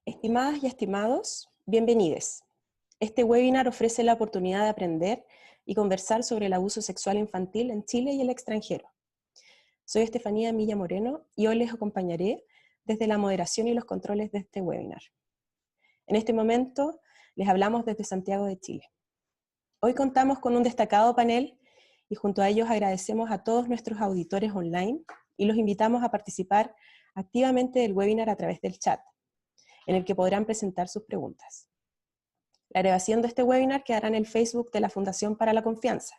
Estimadas y estimados, bienvenidos. Este webinar ofrece la oportunidad de aprender y conversar sobre el abuso sexual infantil en Chile y el extranjero. Soy Estefanía Milla Moreno y hoy les acompañaré desde la moderación y los controles de este webinar. En este momento les hablamos desde Santiago de Chile. Hoy contamos con un destacado panel y junto a ellos agradecemos a todos nuestros auditores online y los invitamos a participar activamente del webinar a través del chat, en el que podrán presentar sus preguntas. La grabación de este webinar quedará en el Facebook de la Fundación para la Confianza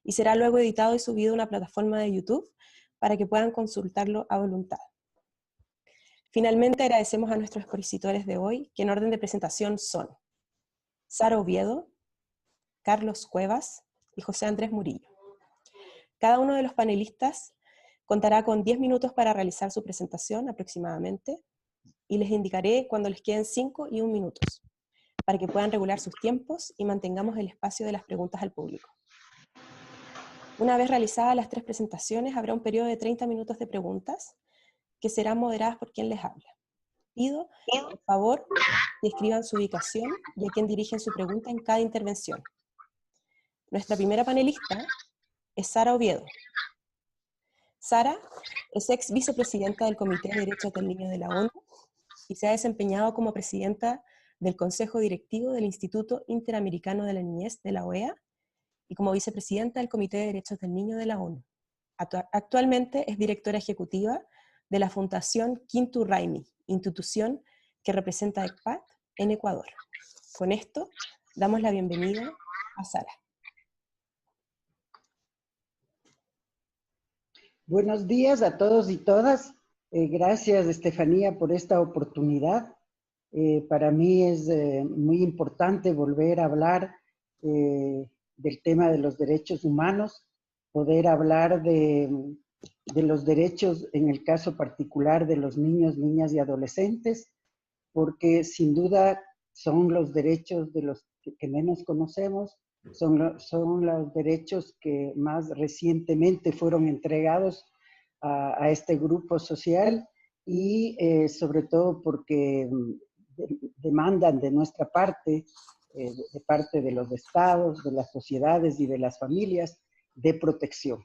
y será luego editado y subido a una plataforma de YouTube para que puedan consultarlo a voluntad. Finalmente agradecemos a nuestros expositores de hoy, que en orden de presentación son Sara Oviedo, Carlos Cuevas y José Andrés Murillo. Cada uno de los panelistas contará con 10 minutos para realizar su presentación aproximadamente, y les indicaré cuando les queden 5 y 1 minutos, para que puedan regular sus tiempos y mantengamos el espacio de las preguntas al público. Una vez realizadas las 3 presentaciones, habrá un periodo de 30 minutos de preguntas, que serán moderadas por quien les habla. Pido, por favor, que escriban su ubicación y a quien dirigen su pregunta en cada intervención. Nuestra primera panelista es Sara Oviedo. Sara es ex vicepresidenta del Comité de Derechos del Niño de la ONU y se ha desempeñado como presidenta del Consejo Directivo del Instituto Interamericano de la Niñez de la OEA y como vicepresidenta del Comité de Derechos del Niño de la ONU. Actualmente es directora ejecutiva de la Fundación Quintu Raimi, institución que representa a ECPAT en Ecuador. Con esto, damos la bienvenida a Sara. Buenos días a todos y todas. Gracias, Estefanía, por esta oportunidad. Para mí es muy importante volver a hablar del tema de los derechos humanos, poder hablar de los derechos, en el caso particular de los niños, niñas y adolescentes, porque sin duda son los derechos de los que menos conocemos, son los derechos que más recientemente fueron entregados a este grupo social y sobre todo porque demandan de nuestra parte, de parte de los estados, de las sociedades y de las familias, de protección.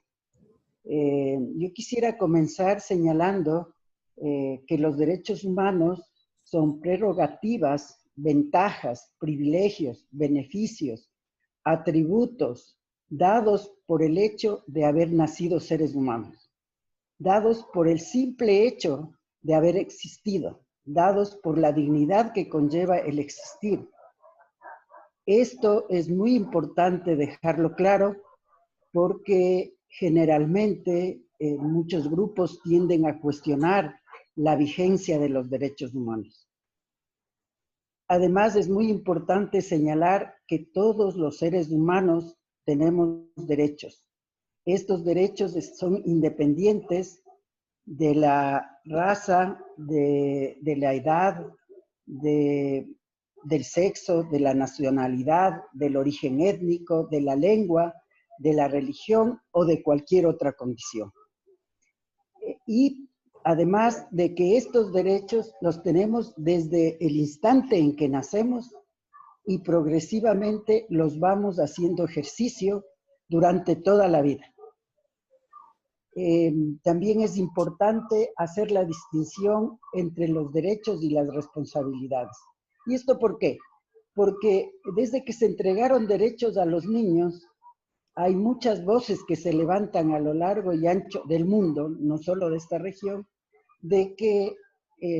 Yo quisiera comenzar señalando que los derechos humanos son prerrogativas, ventajas, privilegios, beneficios, atributos dados por el hecho de haber nacido seres humanos, dados por el simple hecho de haber existido, dados por la dignidad que conlleva el existir. Esto es muy importante dejarlo claro porque generalmente muchos grupos tienden a cuestionar la vigencia de los derechos humanos. Además, es muy importante señalar que todos los seres humanos tenemos derechos. Estos derechos son independientes de la raza, de la edad, del sexo, de la nacionalidad, del origen étnico, de la lengua, de la religión o de cualquier otra condición. Y además de que estos derechos los tenemos desde el instante en que nacemos y progresivamente los vamos haciendo ejercicio durante toda la vida. También es importante hacer la distinción entre los derechos y las responsabilidades. ¿Y esto por qué? Porque desde que se entregaron derechos a los niños, hay muchas voces que se levantan a lo largo y ancho del mundo, no solo de esta región, de que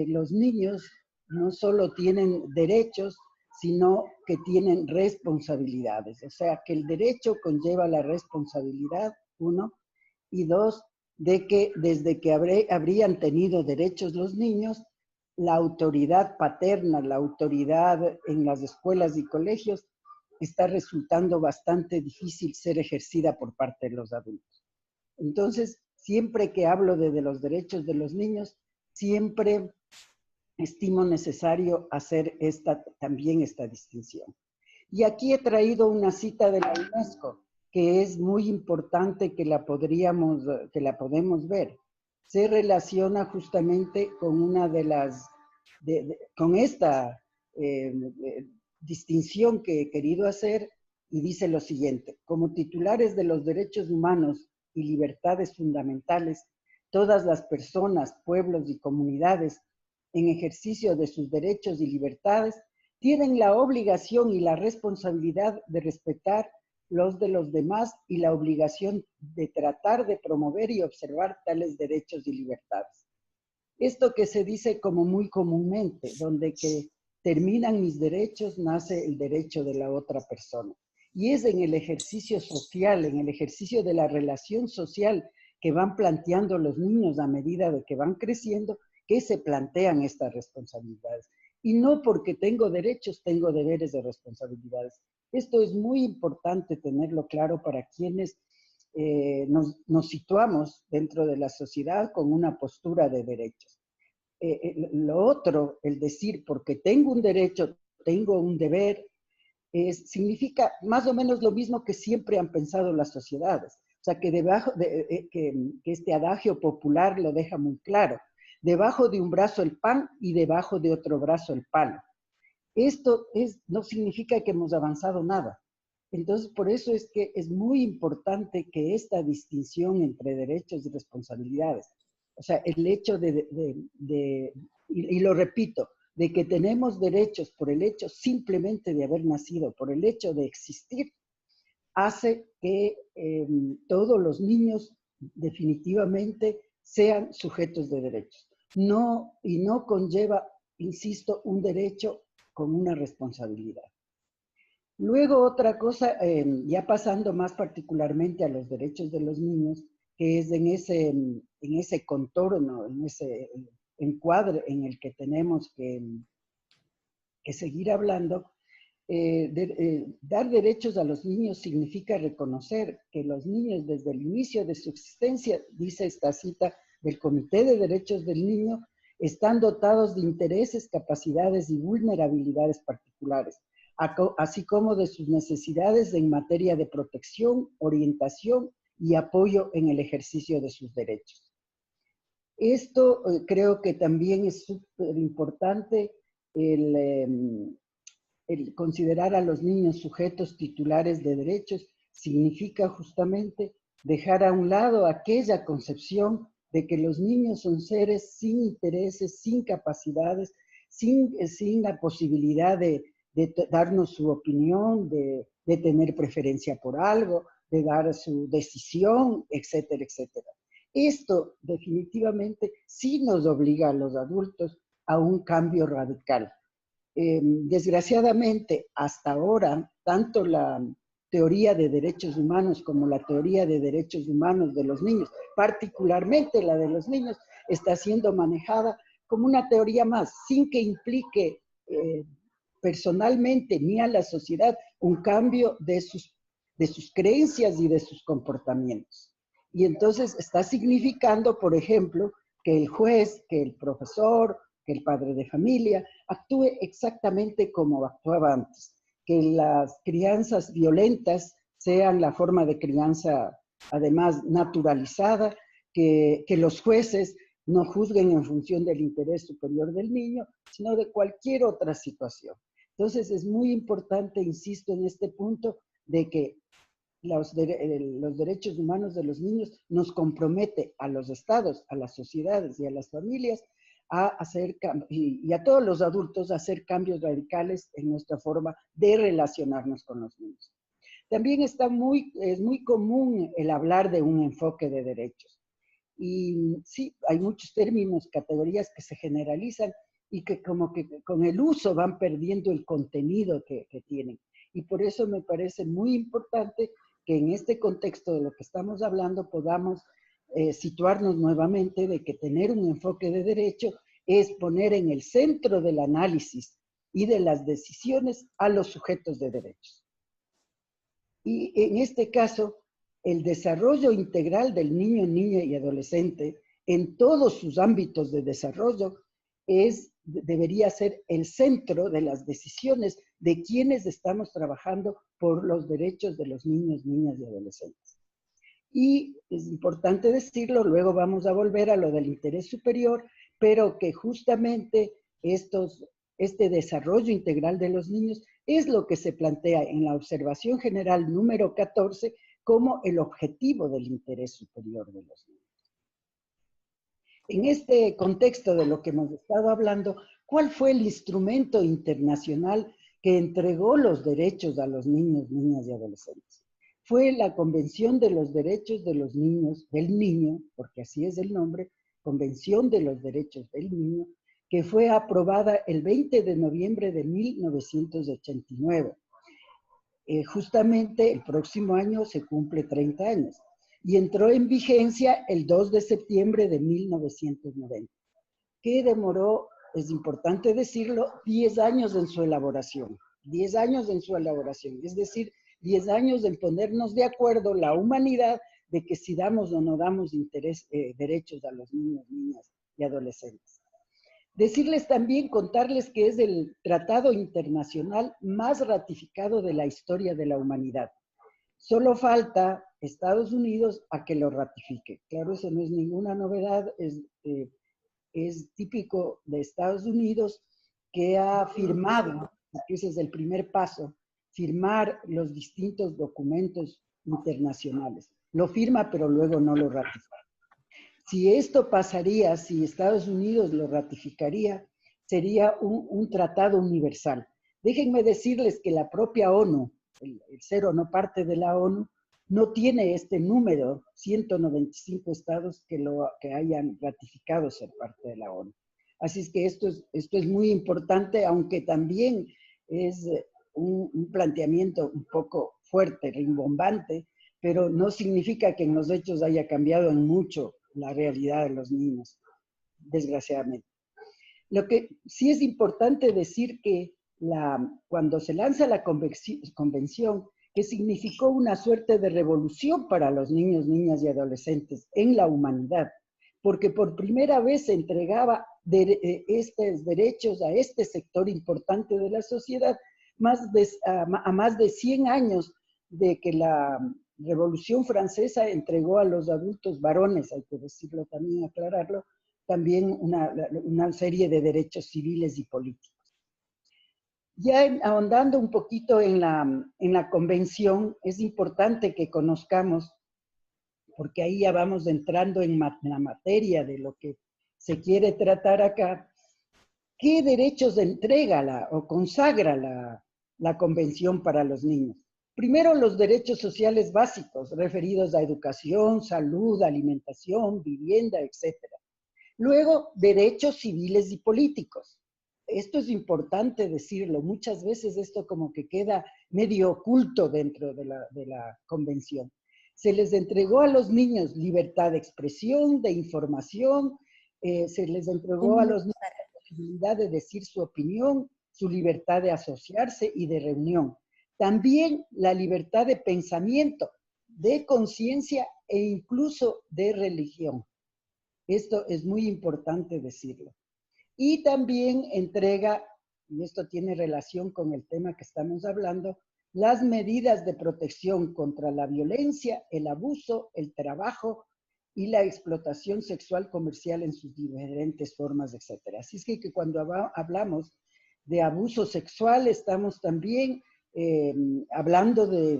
los niños no solo tienen derechos, sino que tienen responsabilidades. O sea, que el derecho conlleva la responsabilidad, uno, y dos, de que desde que habrían tenido derechos los niños, la autoridad paterna, la autoridad en las escuelas y colegios, está resultando bastante difícil ser ejercida por parte de los adultos. Entonces, siempre que hablo de los derechos de los niños, siempre estimo necesario hacer también esta distinción. Y aquí he traído una cita de la UNESCO, que es muy importante que la podemos ver. Se relaciona justamente con una de las con esta distinción que he querido hacer, y dice lo siguiente: como titulares de los derechos humanos y libertades fundamentales, todas las personas, pueblos y comunidades, en ejercicio de sus derechos y libertades, tienen la obligación y la responsabilidad de respetar los de los demás y la obligación de tratar de promover y observar tales derechos y libertades. Esto que se dice como muy comúnmente, donde que terminan mis derechos, nace el derecho de la otra persona. Y es en el ejercicio social, en el ejercicio de la relación social que van planteando los niños a medida de que van creciendo, que se plantean estas responsabilidades. Y no porque tengo derechos, tengo deberes de responsabilidades. Esto es muy importante tenerlo claro para quienes nos situamos dentro de la sociedad con una postura de derechos. Lo otro, el decir porque tengo un derecho, tengo un deber, significa más o menos lo mismo que siempre han pensado las sociedades. O sea, que que este adagio popular lo deja muy claro. Debajo de un brazo el pan y debajo de otro brazo el palo. Esto no significa que hemos avanzado nada. Entonces, por eso es que es muy importante que esta distinción entre derechos y responsabilidades, o sea, el hecho y lo repito, de que tenemos derechos por el hecho simplemente de haber nacido, por el hecho de existir, hace que todos los niños definitivamente sean sujetos de derechos. Y no conlleva, insisto, un derecho con una responsabilidad. Luego otra cosa, ya pasando más particularmente a los derechos de los niños, que es en ese contorno, en ese encuadre en el que tenemos que seguir hablando. Dar derechos a los niños significa reconocer que los niños desde el inicio de su existencia, dice esta cita del Comité de Derechos del Niño, están dotados de intereses, capacidades y vulnerabilidades particulares, así como de sus necesidades en materia de protección, orientación y apoyo en el ejercicio de sus derechos. Esto creo que también es súper importante, el considerar a los niños sujetos titulares de derechos significa justamente dejar a un lado aquella concepción de que los niños son seres sin intereses, sin capacidades, sin la posibilidad de darnos su opinión, de tener preferencia por algo, de dar su decisión, etcétera, etcétera. Esto definitivamente sí nos obliga a los adultos a un cambio radical. Desgraciadamente, hasta ahora, tanto la teoría de derechos humanos como la teoría de derechos humanos de los niños, particularmente la de los niños, está siendo manejada como una teoría más, sin que implique personalmente ni a la sociedad un cambio de sus creencias y de sus comportamientos. Y entonces está significando, por ejemplo, que el juez, que el profesor, que el padre de familia actúe exactamente como actuaba antes, que las crianzas violentas sean la forma de crianza además naturalizada, que los jueces no juzguen en función del interés superior del niño, sino de cualquier otra situación. Entonces es muy importante, insisto en este punto, de que los derechos humanos de los niños nos compromete a los estados, a las sociedades y a las familias a hacer, y a todos los adultos a hacer cambios radicales en nuestra forma de relacionarnos con los niños. También es muy común el hablar de un enfoque de derechos. Y sí, hay muchos términos, categorías que se generalizan y que como que con el uso van perdiendo el contenido que tienen. Y por eso me parece muy importante que en este contexto de lo que estamos hablando podamos situarnos nuevamente de que tener un enfoque de derecho es poner en el centro del análisis y de las decisiones a los sujetos de derechos. Y en este caso, el desarrollo integral del niño, niña y adolescente en todos sus ámbitos de desarrollo debería ser el centro de las decisiones de quienes estamos trabajando por los derechos de los niños, niñas y adolescentes. Y es importante decirlo, luego vamos a volver a lo del interés superior, pero que justamente este desarrollo integral de los niños es lo que se plantea en la observación general número 14 como el objetivo del interés superior de los niños. En este contexto de lo que hemos estado hablando, ¿cuál fue el instrumento internacional que entregó los derechos a los niños, niñas y adolescentes? Fue la Convención de los Derechos de los Niños, del Niño, porque así es el nombre, Convención de los Derechos del Niño, que fue aprobada el 20 de noviembre de 1989. Justamente el próximo año se cumple 30 años y entró en vigencia el 2 de septiembre de 1990, que demoró, es importante decirlo, 10 años en su elaboración. 10 años en su elaboración, es decir, 10 años en ponernos de acuerdo la humanidad de que si damos o no damos derechos a los niños, niñas y adolescentes. Decirles también, contarles que es el tratado internacional más ratificado de la historia de la humanidad. Solo falta Estados Unidos a que lo ratifique. Claro, eso no es ninguna novedad, es típico de Estados Unidos, que ha firmado, porque ese es el primer paso, firmar los distintos documentos internacionales. Lo firma, pero luego no lo ratifica. Si esto pasaría, si Estados Unidos lo ratificaría, sería un tratado universal. Déjenme decirles que la propia ONU, el cero no parte de la ONU, no tiene este número, 195 estados que hayan ratificado ser parte de la ONU. Así es que esto es muy importante, aunque también es un planteamiento un poco fuerte, rimbombante, pero no significa que en los hechos haya cambiado en mucho la realidad de los niños, desgraciadamente. Lo que sí es importante decir que cuando se lanza la convención, que significó una suerte de revolución para los niños, niñas y adolescentes en la humanidad, porque por primera vez se entregaba estos derechos a este sector importante de la sociedad, a más de 100 años de que la Revolución Francesa entregó a los adultos varones, hay que decirlo también, aclararlo, también una serie de derechos civiles y políticos. Ya ahondando un poquito en la convención, es importante que conozcamos, porque ahí ya vamos entrando en la materia de lo que se quiere tratar acá, qué derechos entrega o consagra la convención para los niños. Primero, los derechos sociales básicos referidos a educación, salud, alimentación, vivienda, etc. Luego, derechos civiles y políticos. Esto es importante decirlo. Muchas veces esto como que queda medio oculto dentro de la convención. Se les entregó a los niños libertad de expresión, de información, se les entregó a los niños la posibilidad de decir su opinión, su libertad de asociarse y de reunión. También la libertad de pensamiento, de conciencia e incluso de religión. Esto es muy importante decirlo. Y también entrega, y esto tiene relación con el tema que estamos hablando, las medidas de protección contra la violencia, el abuso, el trabajo y la explotación sexual comercial en sus diferentes formas, etc. Así es que cuando hablamos de abuso sexual, estamos también hablando de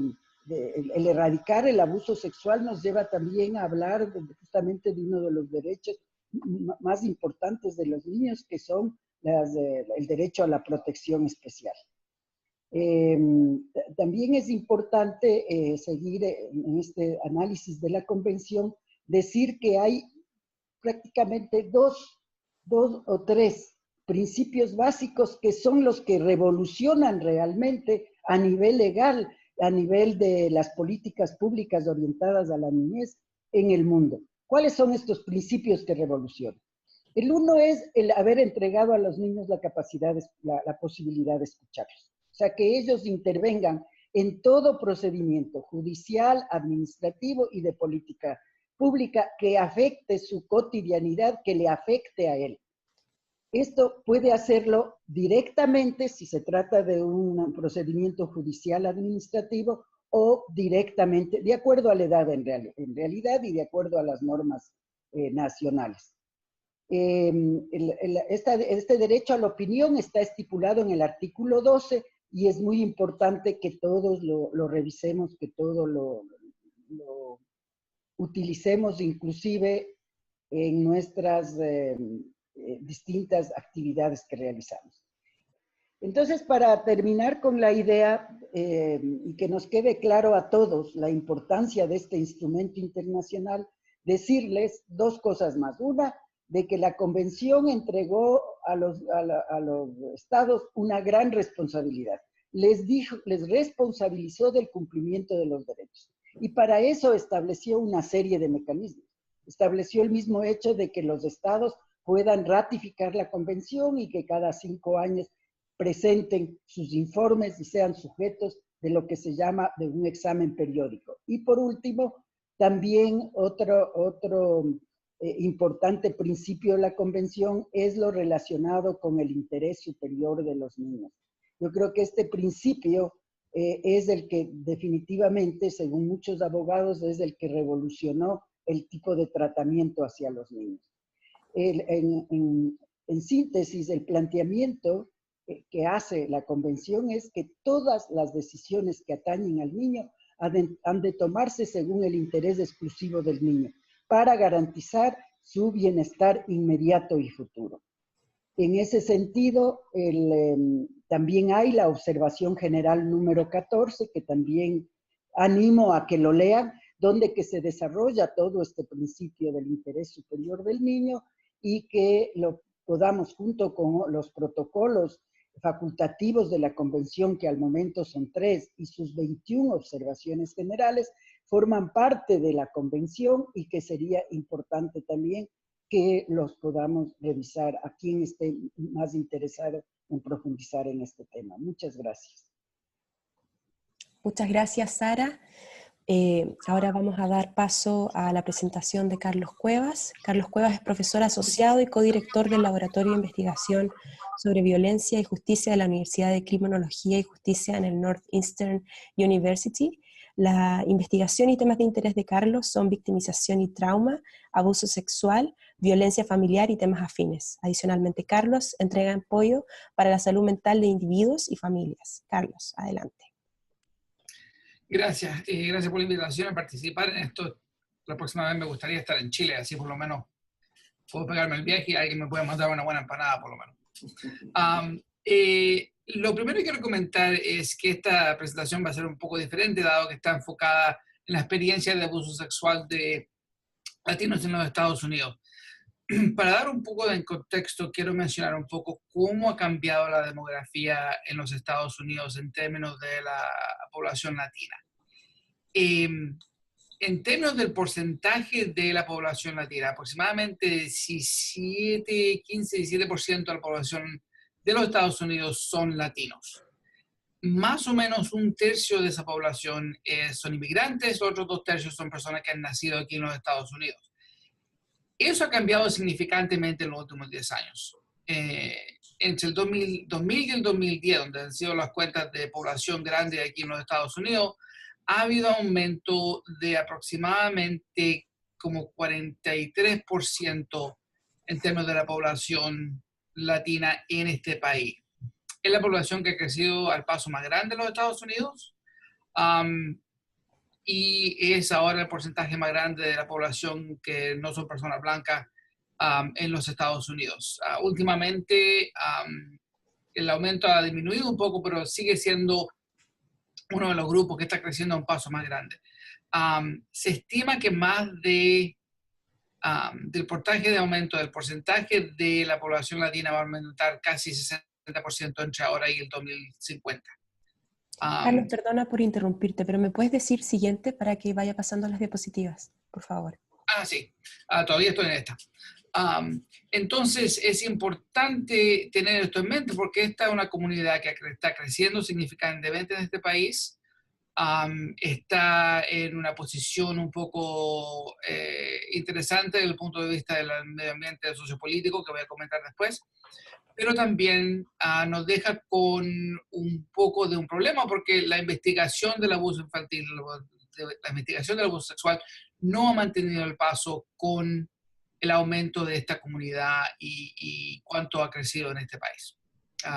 el erradicar el abuso sexual nos lleva también a hablar justamente de uno de los derechos más importantes de los niños, que son el derecho a la protección especial. También es importante seguir en este análisis de la convención, decir que hay prácticamente dos o tres principios básicos que son los que revolucionan realmente a nivel legal, a nivel de las políticas públicas orientadas a la niñez en el mundo. ¿Cuáles son estos principios que revolucionan? El uno es el haber entregado a los niños la capacidad, la posibilidad de escucharlos. O sea, que ellos intervengan en todo procedimiento judicial, administrativo y de política pública que afecte su cotidianidad, que le afecte a él. Esto puede hacerlo directamente si se trata de un procedimiento judicial administrativo o directamente, de acuerdo a la edad en realidad y de acuerdo a las normas nacionales. Este derecho a la opinión está estipulado en el artículo 12 y es muy importante que todos lo revisemos, que todos lo utilicemos inclusive en nuestras distintas actividades que realizamos. Entonces, para terminar con la idea y que nos quede claro a todos la importancia de este instrumento internacional, decirles dos cosas más. Una, de que la Convención entregó a los estados una gran responsabilidad. Les responsabilizó del cumplimiento de los derechos. Y para eso estableció una serie de mecanismos. Estableció el mismo hecho de que los estados puedan ratificar la Convención y que cada 5 años presenten sus informes y sean sujetos de lo que se llama de un examen periódico. Y por último, también otro importante principio de la Convención es lo relacionado con el interés superior de los niños. Yo creo que este principio es el que definitivamente, según muchos abogados, es el que revolucionó el tipo de tratamiento hacia los niños. En síntesis, el planteamiento que hace la Convención es que todas las decisiones que atañen al niño han de tomarse según el interés exclusivo del niño, para garantizar su bienestar inmediato y futuro. En ese sentido, también hay la observación general número 14, que también animo a que lo lean, donde que se desarrolla todo este principio del interés superior del niño y que lo podamos, junto con los protocolos facultativos de la Convención, que al momento son 3, y sus 21 observaciones generales, forman parte de la Convención y que sería importante también que los podamos revisar a quien esté más interesado en profundizar en este tema. Muchas gracias. Muchas gracias, Sara. Ahora vamos a dar paso a la presentación de Carlos Cuevas. Carlos Cuevas es profesor asociado y codirector del Laboratorio de Investigación sobre Violencia y Justicia de la Universidad de Criminología y Justicia en el Northeastern University. La investigación y temas de interés de Carlos son victimización y trauma, abuso sexual, violencia familiar y temas afines. Adicionalmente, Carlos entrega apoyo para la salud mental de individuos y familias. Carlos, adelante. Gracias, gracias por la invitación a participar en esto. La próxima vez me gustaría estar en Chile, así por lo menos puedo pegarme el viaje y alguien me puede mandar una buena empanada por lo menos. Lo primero que quiero comentar es que esta presentación va a ser un poco diferente, dado que está enfocada en la experiencia de abuso sexual de latinos en los Estados Unidos. Para dar un poco de contexto, quiero mencionar un poco cómo ha cambiado la demografía en los Estados Unidos en términos de la población latina. En términos del porcentaje de la población latina, aproximadamente 15, 17% de la población de los Estados Unidos son latinos. Más o menos 1/3 de esa población son inmigrantes, otros 2/3 son personas que han nacido aquí en los Estados Unidos. Eso ha cambiado significantemente en los últimos 10 años. Entre el 2000 y el 2010, donde han sido las cuentas de población grande aquí en los Estados Unidos, ha habido aumento de aproximadamente como 43% en términos de la población latina en este país. Es la población que ha crecido al paso más grande en los Estados Unidos. Y es ahora el porcentaje más grande de la población que no son personas blancas en los Estados Unidos. Últimamente el aumento ha disminuido un poco, pero sigue siendo uno de los grupos que está creciendo a un paso más grande. Se estima que más del porcentaje de aumento del porcentaje de la población latina va a aumentar casi 60% entre ahora y el 2050. Carlos, perdona por interrumpirte, pero ¿me puedes decir siguiente para que vaya pasando las diapositivas, por favor? Sí, todavía estoy en esta. Entonces es importante tener esto en mente porque esta es una comunidad que está creciendo significativamente en este país. Está en una posición un poco interesante desde el punto de vista del medio ambiente sociopolítico, que voy a comentar después, pero también nos deja con un poco de un problema porque la investigación del abuso infantil, la investigación del abuso sexual no ha mantenido el paso con el aumento de esta comunidad y cuánto ha crecido en este país.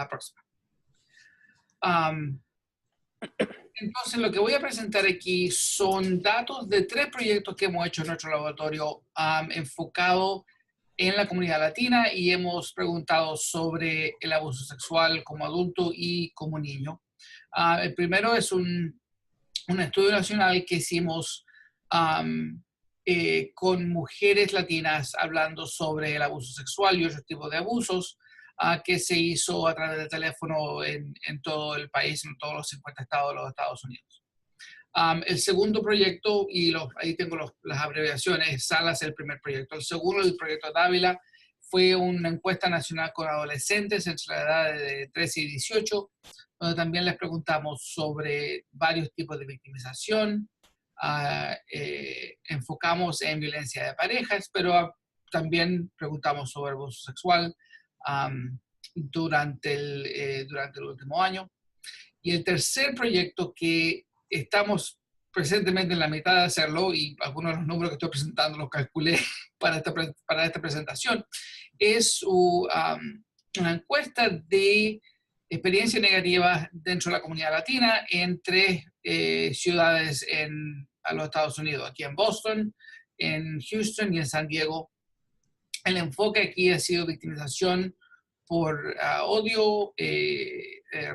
Próxima. Entonces, lo que voy a presentar aquí son datos de 3 proyectos que hemos hecho en nuestro laboratorio enfocado en la comunidad latina y hemos preguntado sobre el abuso sexual como adulto y como niño. El primero es un estudio nacional que hicimos con mujeres latinas hablando sobre el abuso sexual y otros tipos de abusos que se hizo a través del teléfono en todo el país, en todos los 50 estados de los Estados Unidos. El segundo proyecto, y ahí tengo las abreviaciones, SALA es el primer proyecto. El segundo, el proyecto Dávila, fue una encuesta nacional con adolescentes entre la edad de 13 y 18, donde también les preguntamos sobre varios tipos de victimización. Enfocamos en violencia de parejas, pero también preguntamos sobre abuso sexual durante el último año. Y el tercer proyecto que estamos presentemente en la mitad de hacerlo, y algunos de los números que estoy presentando los calculé para esta presentación, es una encuesta de experiencias negativas dentro de la comunidad latina en 3 ciudades a los Estados Unidos, aquí en Boston, en Houston y en San Diego. El enfoque aquí ha sido victimización por odio,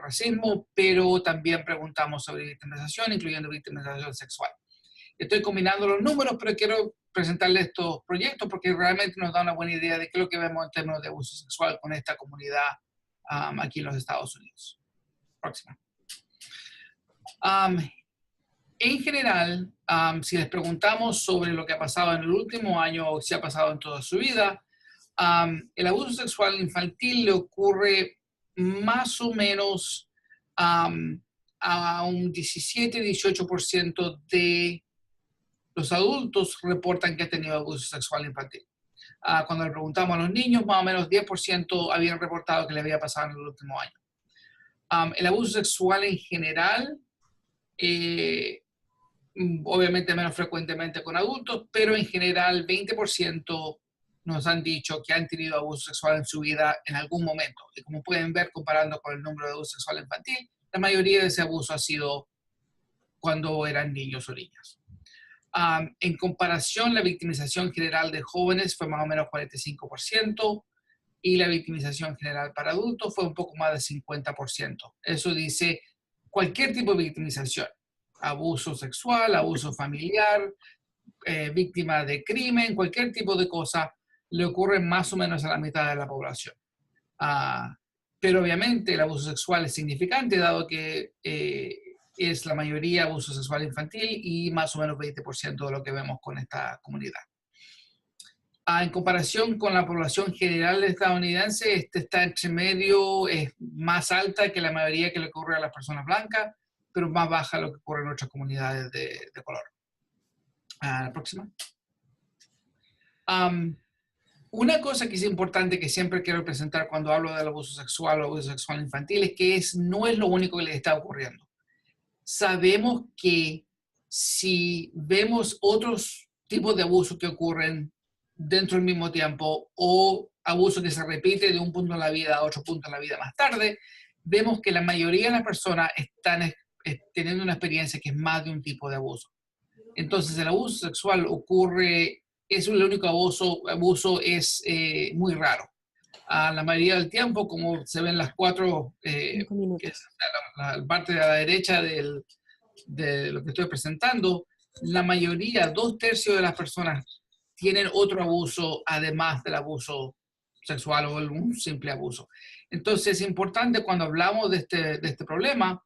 racismo, pero también preguntamos sobre victimización, incluyendo victimización sexual. Estoy combinando los números, pero quiero presentarles estos proyectos porque realmente nos da una buena idea de qué es lo que vemos en términos de abuso sexual con esta comunidad aquí en los Estados Unidos. Próxima. En general, si les preguntamos sobre lo que ha pasado en el último año o si ha pasado en toda su vida, el abuso sexual infantil le ocurre más o menos a un 17-18% de los adultos reportan que han tenido abuso sexual infantil. Cuando le preguntamos a los niños, más o menos 10% habían reportado que le había pasado en el último año. El abuso sexual en general, obviamente menos frecuentemente con adultos, pero en general 20% nos han dicho que han tenido abuso sexual en su vida en algún momento. Y como pueden ver, comparando con el número de abuso sexual infantil, la mayoría de ese abuso ha sido cuando eran niños o niñas. En comparación, la victimización general de jóvenes fue más o menos 45% y la victimización general para adultos fue un poco más de 50%. Eso dice cualquier tipo de victimización, abuso sexual, abuso familiar, víctima de crimen, cualquier tipo de cosa, le ocurre más o menos a la mitad de la población. Pero obviamente el abuso sexual es significante, dado que es la mayoría abuso sexual infantil y más o menos 20% de lo que vemos con esta comunidad. En comparación con la población general estadounidense, está entre medio, es más alta que la mayoría que le ocurre a las personas blancas, pero más baja lo que ocurre en otras comunidades de color. La próxima. Una cosa que es importante que siempre quiero presentar cuando hablo del abuso sexual o abuso sexual infantil es que no es lo único que les está ocurriendo. Sabemos que si vemos otros tipos de abusos que ocurren dentro del mismo tiempo o abuso que se repite de un punto en la vida a otro punto en la vida más tarde, vemos que la mayoría de las personas están teniendo una experiencia que es más de un tipo de abuso. Entonces el abuso sexual es el único abuso es muy raro. La mayoría del tiempo, como se ven las 4, que es la parte de la derecha de lo que estoy presentando, la mayoría, 2/3 de las personas tienen otro abuso además del abuso sexual o un simple abuso. Entonces es importante cuando hablamos de este problema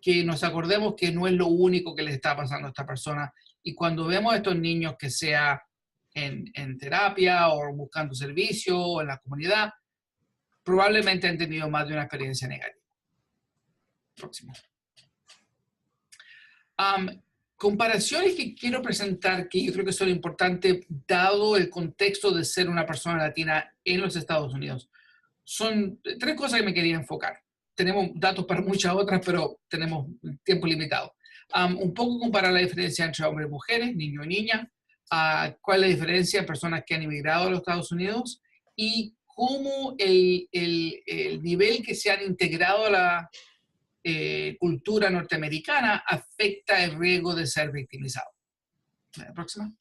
que nos acordemos que no es lo único que le está pasando a esta persona y cuando vemos a estos niños que sea en terapia o buscando servicio o en la comunidad, probablemente han tenido más de una experiencia negativa. Próximo. Comparaciones que quiero presentar que yo creo que son importantes dado el contexto de ser una persona latina en los Estados Unidos. Son 3 cosas que me quería enfocar. Tenemos datos para muchas otras, pero tenemos tiempo limitado. Un poco comparar la diferencia entre hombres y mujeres, niño y niña, cuál es la diferencia en personas que han emigrado a los Estados Unidos y cómo el nivel que se han integrado a la cultura norteamericana afecta el riesgo de ser victimizado. La próxima.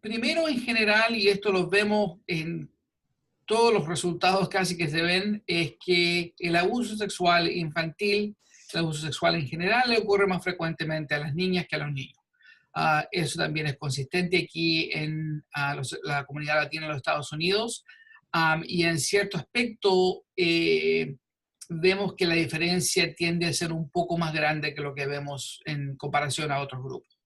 Primero, en general, y esto lo vemos en todos los resultados casi que se ven, es que el abuso sexual infantil, el abuso sexual en general, le ocurre más frecuentemente a las niñas que a los niños. Eso también es consistente aquí en la comunidad latina en los Estados Unidos. Y en cierto aspecto, vemos que la diferencia tiende a ser un poco más grande que lo que vemos en comparación a otros grupos.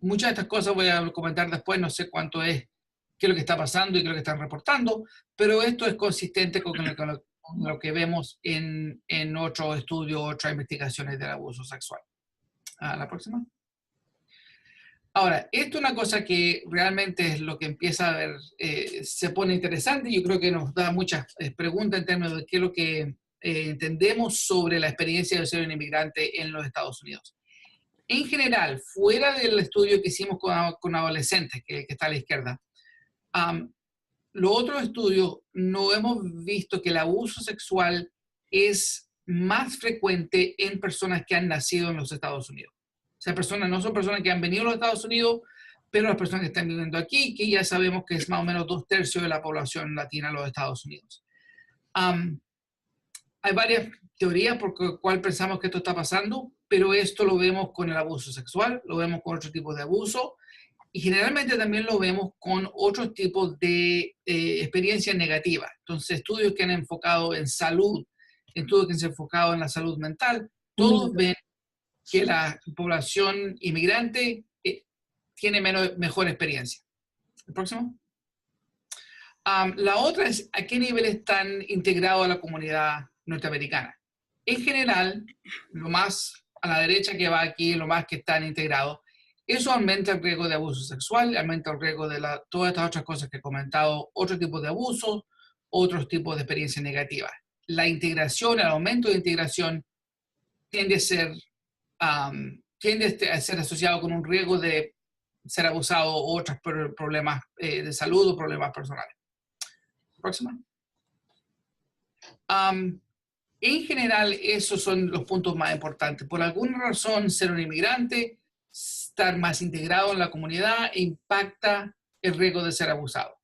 Muchas de estas cosas voy a comentar después, no sé cuánto es, qué es lo que está pasando y qué es lo que están reportando, pero esto es consistente con lo que vemos en otros estudios, otras investigaciones del abuso sexual. La próxima. Ahora, esto es una cosa que realmente es lo que empieza a ver, se pone interesante y yo creo que nos da muchas preguntas en términos de qué es lo que entendemos sobre la experiencia de ser un inmigrante en los Estados Unidos. En general, fuera del estudio que hicimos con adolescentes, que está a la izquierda, los otros estudios no hemos visto que el abuso sexual es más frecuente en personas que han nacido en los Estados Unidos. O sea, no son personas que han venido a los Estados Unidos, pero las personas que están viviendo aquí, que ya sabemos que es más o menos 2/3 de la población latina en los Estados Unidos. Hay varias teorías por cuál pensamos que esto está pasando, pero esto lo vemos con el abuso sexual, lo vemos con otros tipos de abuso, y generalmente también lo vemos con otros tipos de experiencias negativas. Entonces, estudios que han enfocado en salud, estudios que se han enfocado en la salud mental, todos ven que la población inmigrante tiene mejor experiencia. ¿El próximo? La otra es a qué nivel están integrados a la comunidad norteamericana. En general, lo más a la derecha que va aquí, lo más que están integrados, eso aumenta el riesgo de abuso sexual, aumenta el riesgo de todas estas otras cosas que he comentado, otros tipos de abusos, otros tipos de experiencias negativas. La integración, el aumento de integración tiende a ser asociado con un riesgo de ser abusado o otros problemas de salud o problemas personales. Próxima. En general, esos son los puntos más importantes. Por alguna razón, ser un inmigrante, estar más integrado en la comunidad, impacta el riesgo de ser abusado.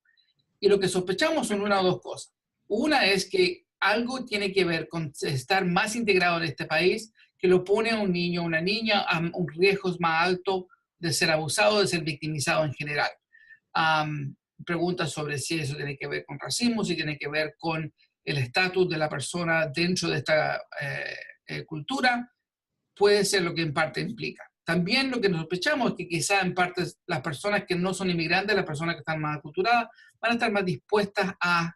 Y lo que sospechamos son una o dos cosas. Una es que algo tiene que ver con estar más integrado en este país, que lo pone a un niño o una niña a un riesgo más alto de ser abusado, de ser victimizado en general. Preguntas sobre si eso tiene que ver con racismo, si tiene que ver con el estatus de la persona dentro de esta cultura, puede ser lo que en parte implica. También lo que nos sospechamos es que quizá en parte las personas que no son inmigrantes, las personas que están más aculturadas, van a estar más dispuestas a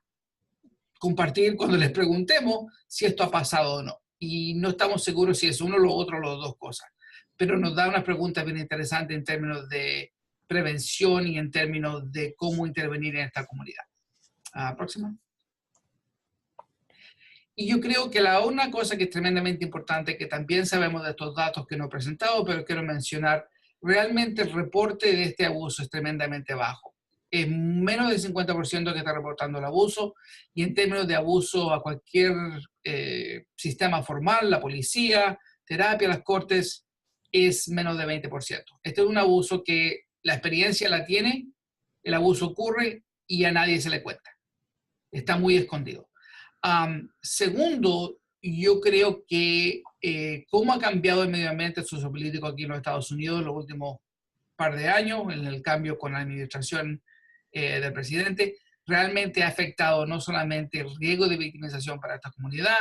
compartir cuando les preguntemos si esto ha pasado o no. Y no estamos seguros si es uno, lo otro, o las dos cosas. Pero nos da una pregunta bien interesante en términos de prevención y en términos de cómo intervenir en esta comunidad. Próxima. Y yo creo que una cosa que es tremendamente importante, que también sabemos de estos datos que no he presentado, pero quiero mencionar, realmente el reporte de este abuso es tremendamente bajo. Es menos del 50% que está reportando el abuso, y en términos de abuso a cualquier sistema formal, la policía, terapia, las cortes, es menos de 20%. Este es un abuso que la experiencia la tiene, el abuso ocurre y a nadie se le cuenta. Está muy escondido. Segundo, yo creo que cómo ha cambiado el medio ambiente sociopolítico aquí en los Estados Unidos en los últimos par de años, en el cambio con la administración del presidente, realmente ha afectado no solamente el riesgo de victimización para esta comunidad,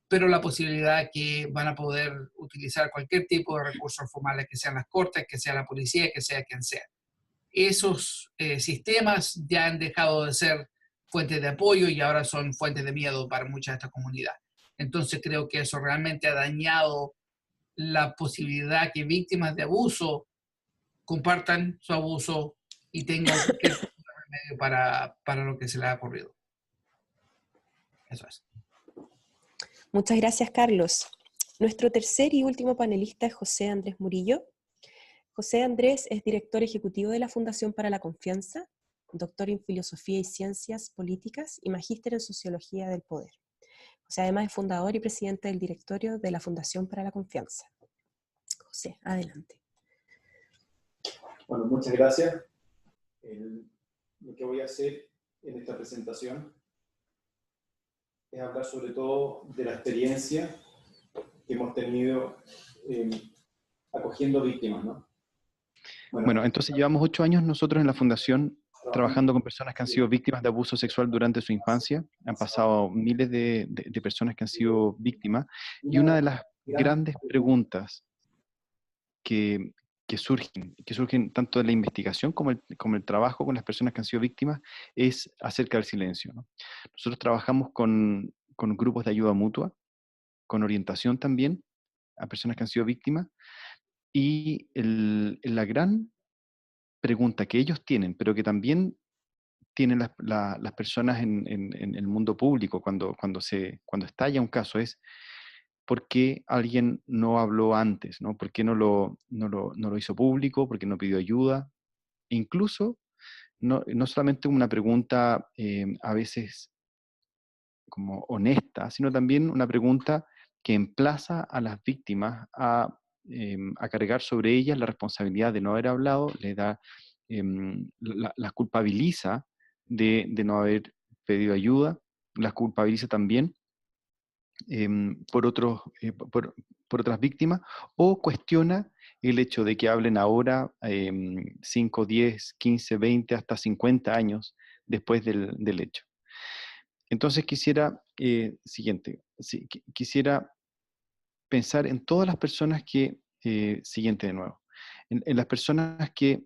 pero la posibilidad que van a poder utilizar cualquier tipo de recursos formales, que sean las cortes, que sea la policía, que sea quien sea. Esos sistemas ya han dejado de ser fuentes de apoyo y ahora son fuentes de miedo para mucha de esta comunidad. Entonces creo que eso realmente ha dañado la posibilidad que víctimas de abuso compartan su abuso y tengan cualquier remedio para lo que se les ha ocurrido. Eso es. Muchas gracias, Carlos. Nuestro tercer y último panelista es José Andrés Murillo. José Andrés es director ejecutivo de la Fundación para la Confianza, doctor en Filosofía y Ciencias Políticas y magíster en Sociología del Poder. José además es fundador y presidente del directorio de la Fundación para la Confianza. José, adelante. Bueno, muchas gracias. Lo que voy a hacer en esta presentación es hablar sobre todo de la experiencia que hemos tenido acogiendo víctimas, ¿no? Bueno, entonces llevamos 8 años nosotros en la Fundación trabajando con personas que han sido víctimas de abuso sexual durante su infancia. Han pasado miles de personas que han sido víctimas. Y una de las grandes preguntas que surgen tanto de la investigación como el trabajo con las personas que han sido víctimas es acerca del silencio, ¿no? Nosotros trabajamos con grupos de ayuda mutua, con orientación también a personas que han sido víctimas. Y la gran pregunta que ellos tienen, pero que también tienen las personas en el mundo público cuando estalla un caso, es ¿por qué alguien no habló antes? ¿No? ¿Por qué no lo hizo público? ¿Por qué no pidió ayuda? E incluso, no solamente una pregunta a veces como honesta, sino también una pregunta que emplaza a las víctimas a cargar sobre ellas la responsabilidad de no haber hablado, le da, las culpabiliza de no haber pedido ayuda, las culpabiliza también por otras víctimas, o cuestiona el hecho de que hablen ahora, 5, 10, 15, 20, hasta 50 años después del hecho. Entonces quisiera, quisiera pensar en todas las personas siguiente de nuevo, en las personas que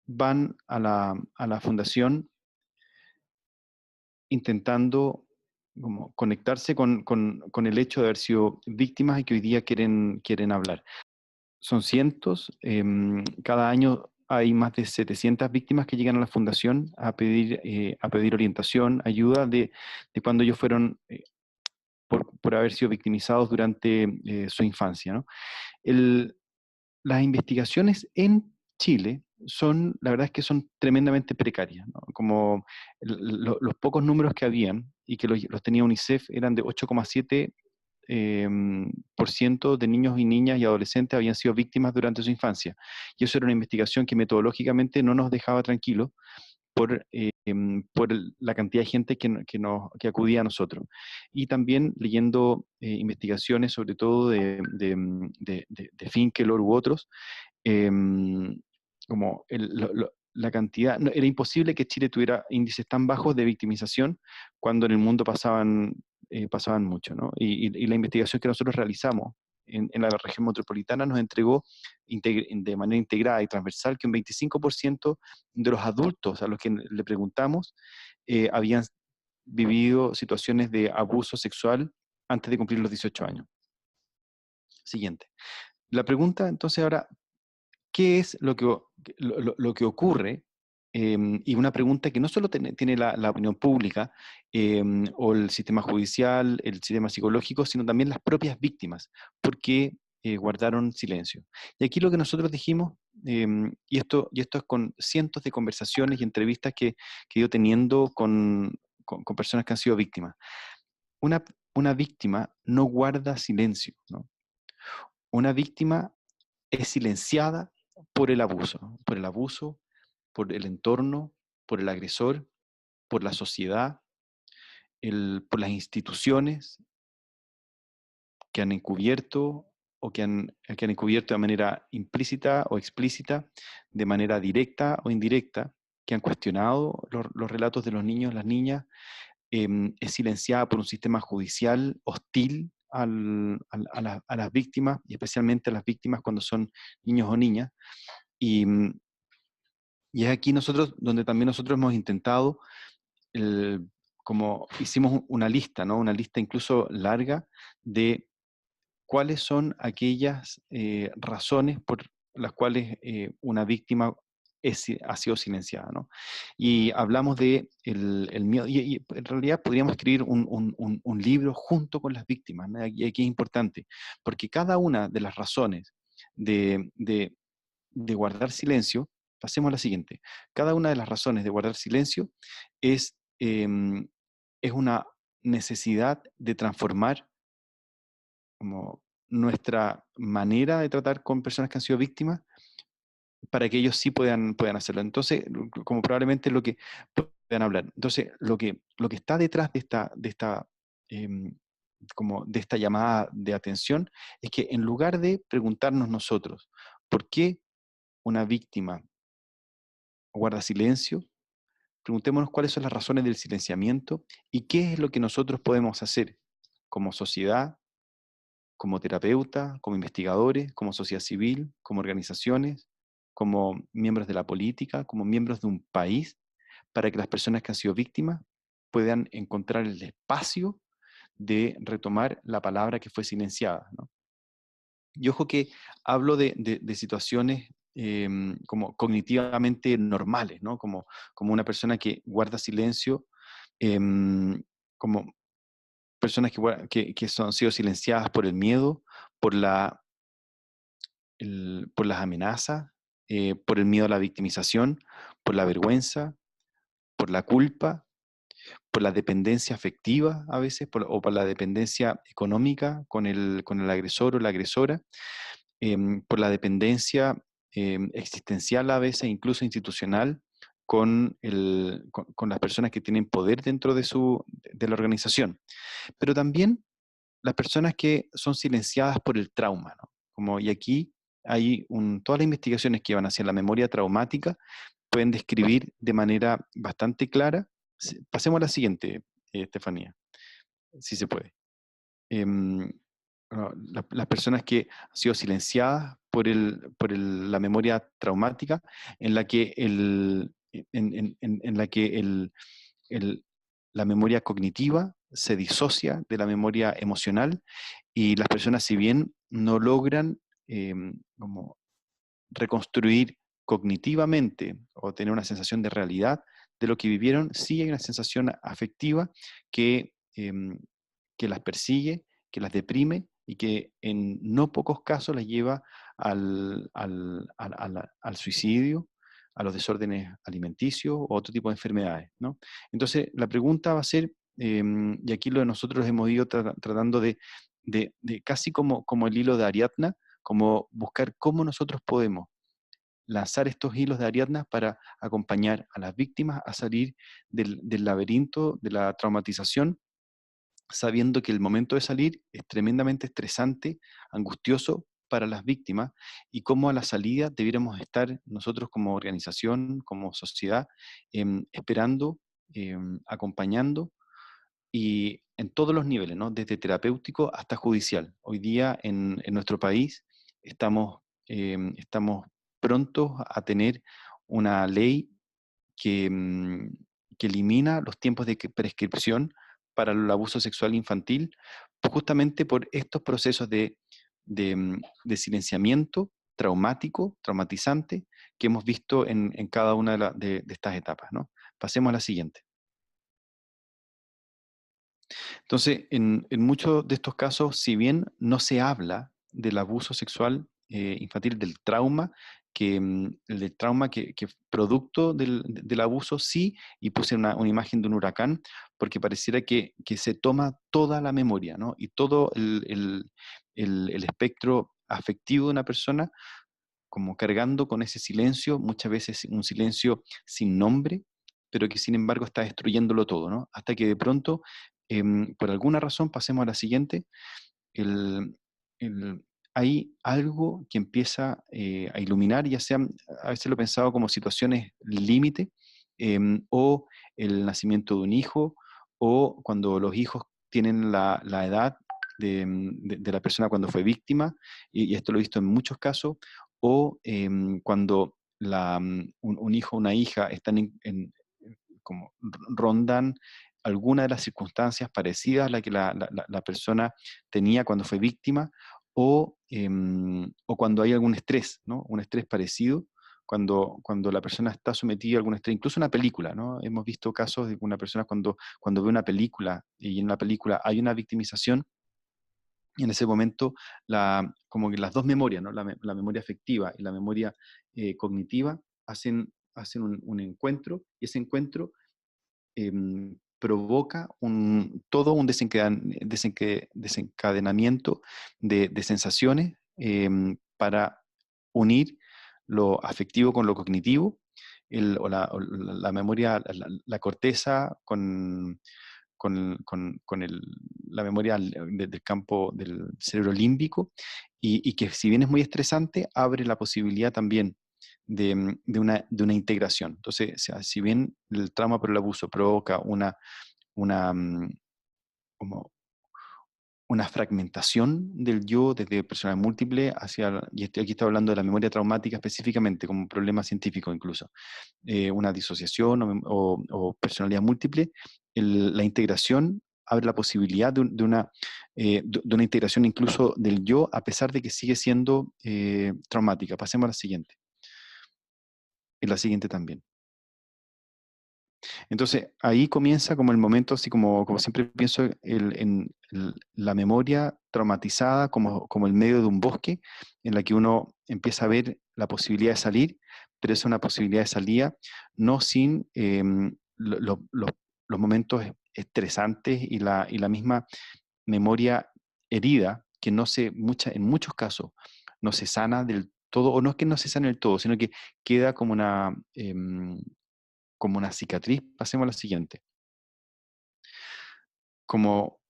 van a la fundación intentando como conectarse con el hecho de haber sido víctimas y que hoy día quieren hablar. Son cientos, cada año hay más de 700 víctimas que llegan a la fundación a pedir orientación, ayuda de cuando ellos fueron, por haber sido victimizados durante su infancia, ¿no? Las investigaciones en Chile la verdad es que son tremendamente precarias, ¿no? Como los pocos números que habían y que los tenía UNICEF eran de 8,7% por ciento de niños y niñas y adolescentes habían sido víctimas durante su infancia. Y eso era una investigación que metodológicamente no nos dejaba tranquilos por la cantidad de gente que acudía a nosotros. Y también leyendo investigaciones, sobre todo de Finkelor u otros, como la cantidad, era imposible que Chile tuviera índices tan bajos de victimización cuando en el mundo pasaban mucho, ¿no? Y la investigación que nosotros realizamos en la región metropolitana nos entregó de manera integrada y transversal que un 25% de los adultos a los que le preguntamos habían vivido situaciones de abuso sexual antes de cumplir los 18 años. Siguiente. La pregunta entonces ahora, ¿qué es lo que ocurre? Y una pregunta que no solo tiene la opinión pública o el sistema judicial, el sistema psicológico, sino también las propias víctimas. ¿Por qué guardaron silencio? Y aquí lo que nosotros dijimos, y esto es con cientos de conversaciones y entrevistas que he ido teniendo con personas que han sido víctimas. Una víctima no guarda silencio, ¿no? Una víctima es silenciada por el abuso, por el entorno, por el agresor, por la sociedad, por las instituciones que han encubierto o que han encubierto de manera implícita o explícita, de manera directa o indirecta, que han cuestionado los relatos de los niños, las niñas, es silenciada por un sistema judicial hostil a las víctimas, y especialmente a las víctimas cuando son niños o niñas. Y es aquí donde también nosotros hemos intentado, como hicimos una lista, ¿no? Una lista incluso larga de cuáles son aquellas razones por las cuales una víctima ha sido silenciada, ¿no? Y hablamos de el miedo, y en realidad podríamos escribir un libro junto con las víctimas, ¿no? Y aquí es importante, porque cada una de las razones de guardar silencio, pasemos a la siguiente, cada una de las razones de guardar silencio es, es una necesidad de transformar como nuestra manera de tratar con personas que han sido víctimas para que ellos sí puedan hacerlo. Entonces, como probablemente lo que puedan hablar. Entonces, lo que está detrás em, como de esta llamada de atención es que en lugar de preguntarnos nosotros, ¿por qué una víctima guarda silencio? Preguntémonos cuáles son las razones del silenciamiento y qué es lo que nosotros podemos hacer como sociedad, como terapeuta, como investigadores, como sociedad civil, como organizaciones, como miembros de la política, como miembros de un país, para que las personas que han sido víctimas puedan encontrar el espacio de retomar la palabra que fue silenciada, ¿no? Y ojo que hablo de situaciones como cognitivamente normales, ¿no? Como una persona que guarda silencio, como personas que han sido silenciadas por el miedo, por por las amenazas, por el miedo a la victimización, por la vergüenza, por la culpa, por la dependencia afectiva a veces, o por la dependencia económica con el agresor o la agresora, por la dependencia existencial a veces, incluso institucional, con las personas que tienen poder dentro de la organización. Pero también las personas que son silenciadas por el trauma, ¿no? Y aquí hay todas las investigaciones que van hacia la memoria traumática pueden describir de manera bastante clara. Pasemos a la siguiente, Estefanía, si se puede. Las personas que han sido silenciadas por la memoria traumática, en la que, en la que la memoria cognitiva se disocia de la memoria emocional y las personas, si bien no logran como reconstruir cognitivamente o tener una sensación de realidad de lo que vivieron, sí hay una sensación afectiva que las persigue, que las deprime y que en no pocos casos las lleva al suicidio, a los desórdenes alimenticios o otro tipo de enfermedades, ¿no? Entonces, la pregunta va a ser, y aquí nosotros hemos ido tratando de casi como el hilo de Ariadna, como buscar cómo nosotros podemos lanzar estos hilos de Ariadna para acompañar a las víctimas a salir del laberinto de la traumatización, sabiendo que el momento de salir es tremendamente estresante, angustioso para las víctimas, y cómo a la salida debiéramos estar nosotros como organización, como sociedad, esperando, acompañando, y en todos los niveles, ¿no? Desde terapéutico hasta judicial. Hoy día en nuestro país estamos prontos a tener una ley que, que elimina los tiempos de prescripción para el abuso sexual infantil, justamente por estos procesos de silenciamiento traumático, traumatizante, que hemos visto en cada una de estas etapas, ¿no? Pasemos a la siguiente. Entonces, en muchos de estos casos, si bien no se habla del abuso sexual infantil, del trauma, del trauma que producto del abuso, sí, y puse una imagen de un huracán, porque pareciera que se toma toda la memoria, ¿no? Y todo el espectro afectivo de una persona, como cargando con ese silencio, muchas veces un silencio sin nombre, pero que sin embargo está destruyéndolo todo, ¿no? Hasta que de pronto, por alguna razón, pasemos a la siguiente, el- el- hay algo que empieza a iluminar, ya sea, a veces lo he pensado como situaciones límite, o el nacimiento de un hijo, o cuando los hijos tienen la edad de la persona cuando fue víctima, y esto lo he visto en muchos casos, o cuando un hijo o una hija están como rondan alguna de las circunstancias parecidas a la que la persona tenía cuando fue víctima, o cuando hay algún estrés, ¿no? Un estrés parecido, cuando la persona está sometida a algún estrés, incluso una película, ¿no? Hemos visto casos de una persona cuando ve una película y en la película hay una victimización, y en ese momento como que las dos memorias, ¿no? La memoria afectiva y la memoria cognitiva hacen un encuentro, y ese encuentro provoca todo un desencadenamiento de sensaciones para unir lo afectivo con lo cognitivo, o la memoria, la corteza con la memoria del campo del cerebro límbico, y que si bien es muy estresante, abre la posibilidad también de una integración. Entonces, o sea, si bien el trauma por el abuso provoca una, como una fragmentación del yo desde personalidad múltiple y aquí estoy hablando de la memoria traumática específicamente, como un problema científico incluso, una disociación o personalidad múltiple, la integración abre la posibilidad de una integración incluso del yo, a pesar de que sigue siendo traumática. Pasemos a la siguiente. Y la siguiente también. Entonces, ahí comienza como el momento, así como siempre pienso en la memoria traumatizada como el medio de un bosque, en la que uno empieza a ver la posibilidad de salir, pero es una posibilidad de salida no sin los momentos estresantes y la misma memoria herida, que en muchos casos no se sana del todo, o no es que no se sane del todo, sino que queda como una cicatriz. Pasemos a la siguiente. Como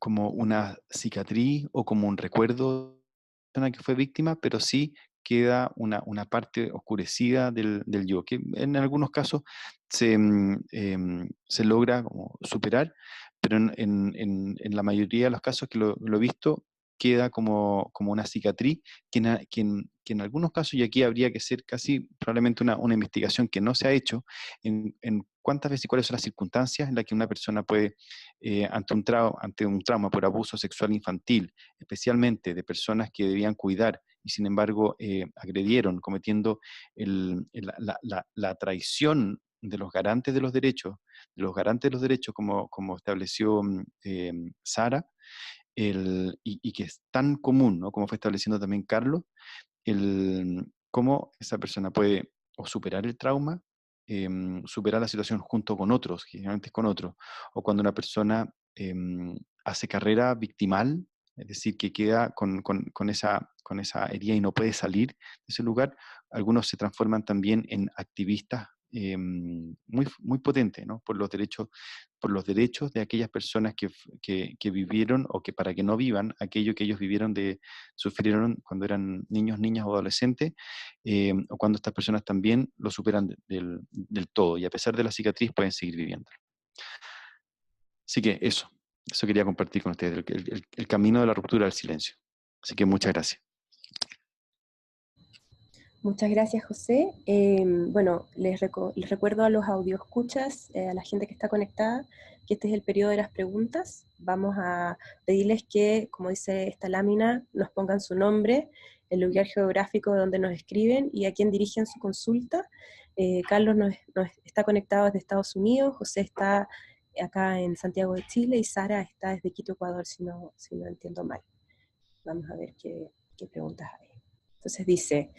una cicatriz o como un recuerdo de la persona que fue víctima, pero sí queda una parte oscurecida del yo, que en algunos casos se logra como superar, pero en la mayoría de los casos que lo he visto, queda como una cicatriz que en algunos casos, y aquí habría que hacer casi probablemente una investigación que no se ha hecho, en cuántas veces y cuáles son las circunstancias en las que una persona puede, ante un trauma por abuso sexual infantil, especialmente de personas que debían cuidar y sin embargo agredieron, cometiendo la traición de los garantes de los derechos, como estableció Sara, y que es tan común, ¿no? Como fue estableciendo también Carlos, cómo esa persona puede o superar el trauma, superar la situación junto con otros, generalmente con otros, o cuando una persona hace carrera victimal, es decir, que queda con esa herida y no puede salir de ese lugar. Algunos se transforman también en activistas muy, muy potentes, ¿no? por los derechos de aquellas personas que vivieron, o que para que no vivan aquello que ellos sufrieron cuando eran niños, niñas o adolescentes, o cuando estas personas también lo superan del todo, y a pesar de la cicatriz pueden seguir viviendo. Así que eso quería compartir con ustedes, el camino de la ruptura del silencio. Así que muchas gracias. Muchas gracias, José. Bueno, les recuerdo a los audioescuchas, a la gente que está conectada, que este es el periodo de las preguntas. Vamos a pedirles que, como dice esta lámina, nos pongan su nombre, el lugar geográfico de donde nos escriben y a quién dirigen su consulta. Carlos nos está conectado desde Estados Unidos, José está acá en Santiago de Chile y Sara está desde Quito, Ecuador, si no entiendo mal. Vamos a ver qué preguntas hay. Entonces dice,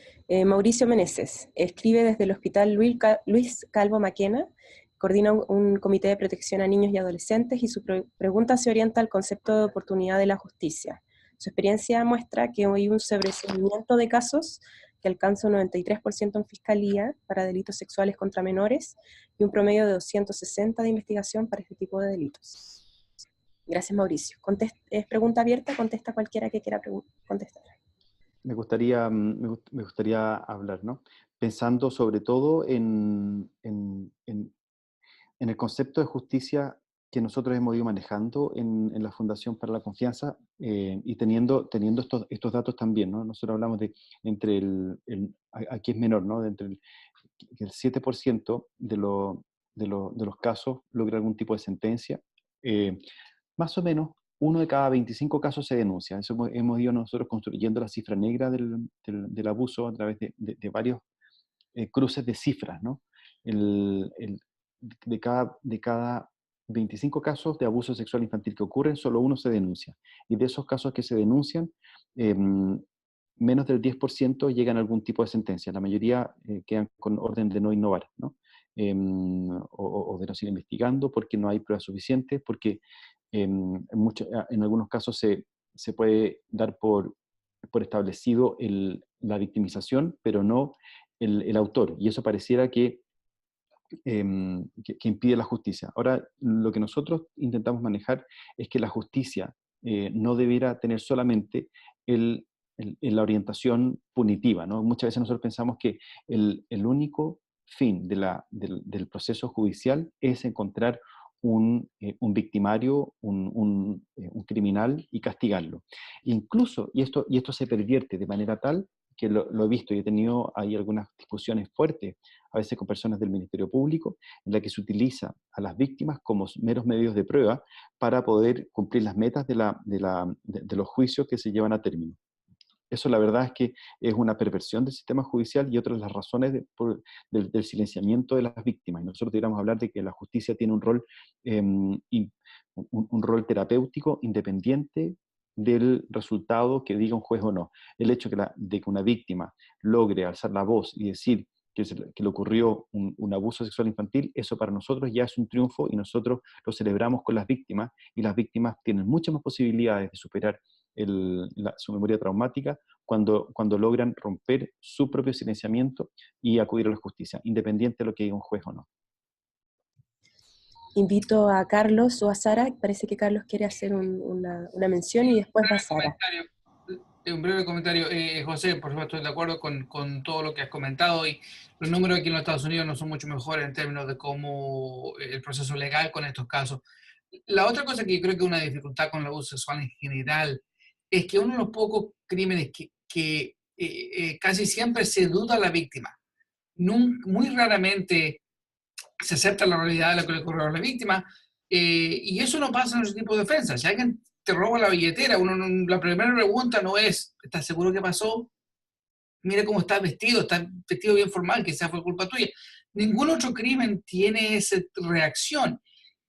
Mauricio Meneses, escribe desde el Hospital Luis Calvo Maquena, coordina un comité de protección a niños y adolescentes, y su pregunta se orienta al concepto de oportunidad de la justicia. Su experiencia muestra que hay un sobreseimiento de casos que alcanza un 93% en fiscalía para delitos sexuales contra menores y un promedio de 260 de investigación para este tipo de delitos. Gracias, Mauricio. Es pregunta abierta, contesta cualquiera que quiera contestar. Me gustaría hablar, ¿no? Pensando sobre todo en el concepto de justicia que nosotros hemos ido manejando en la Fundación para la Confianza, y teniendo estos datos también, ¿no? Nosotros hablamos de entre aquí es menor, ¿no? De entre que el 7% de los casos logra algún tipo de sentencia. Más o menos 1 de cada 25 casos se denuncia. Eso hemos ido nosotros construyendo la cifra negra del abuso a través de varios cruces de cifras, ¿no? De cada 25 casos de abuso sexual infantil que ocurren, solo uno se denuncia. Y de esos casos que se denuncian, menos del 10% llegan a algún tipo de sentencia. La mayoría quedan con orden de no innovar, ¿no? O de no seguir investigando porque no hay pruebas suficientes, porque en algunos casos se puede dar por establecido la victimización, pero no el autor. Y eso pareciera que impide la justicia. Ahora, lo que nosotros intentamos manejar es que la justicia no debiera tener solamente la orientación punitiva, ¿no? Muchas veces nosotros pensamos que el único fin del proceso judicial es encontrar un victimario, un criminal y castigarlo. Incluso, y esto se pervierte de manera tal que lo he visto y he tenido ahí algunas discusiones fuertes, a veces con personas del Ministerio Público, en la que se utiliza a las víctimas como meros medios de prueba para poder cumplir las metas de los juicios que se llevan a término. Eso la verdad es que es una perversión del sistema judicial y otra de las razones del silenciamiento de las víctimas. Y nosotros deberíamos hablar de que la justicia tiene un rol, un rol terapéutico independiente del resultado que diga un juez o no. El hecho de que una víctima logre alzar la voz y decir que le ocurrió un abuso sexual infantil, eso para nosotros ya es un triunfo y nosotros lo celebramos con las víctimas, y las víctimas tienen muchas más posibilidades de superar su memoria traumática cuando logran romper su propio silenciamiento y acudir a la justicia, independiente de lo que diga un juez o no. Invito a Carlos o a Sara, parece que Carlos quiere hacer una mención y después va Sara. Un breve comentario. José, por supuesto, estoy de acuerdo con todo lo que has comentado, y los números aquí en los Estados Unidos no son mucho mejores en términos de cómo el proceso legal con estos casos. La otra cosa que yo creo que es una dificultad con el abuso sexual en general es que uno de los pocos crímenes que casi siempre se duda a la víctima. Muy raramente se acepta la realidad de lo que le ocurrió a la víctima, y eso no pasa en ese tipo de defensa. Si alguien te roba la billetera, la primera pregunta no es, ¿estás seguro que pasó? Mira cómo estás vestido bien formal, quizás fue culpa tuya. Ningún otro crimen tiene esa reacción.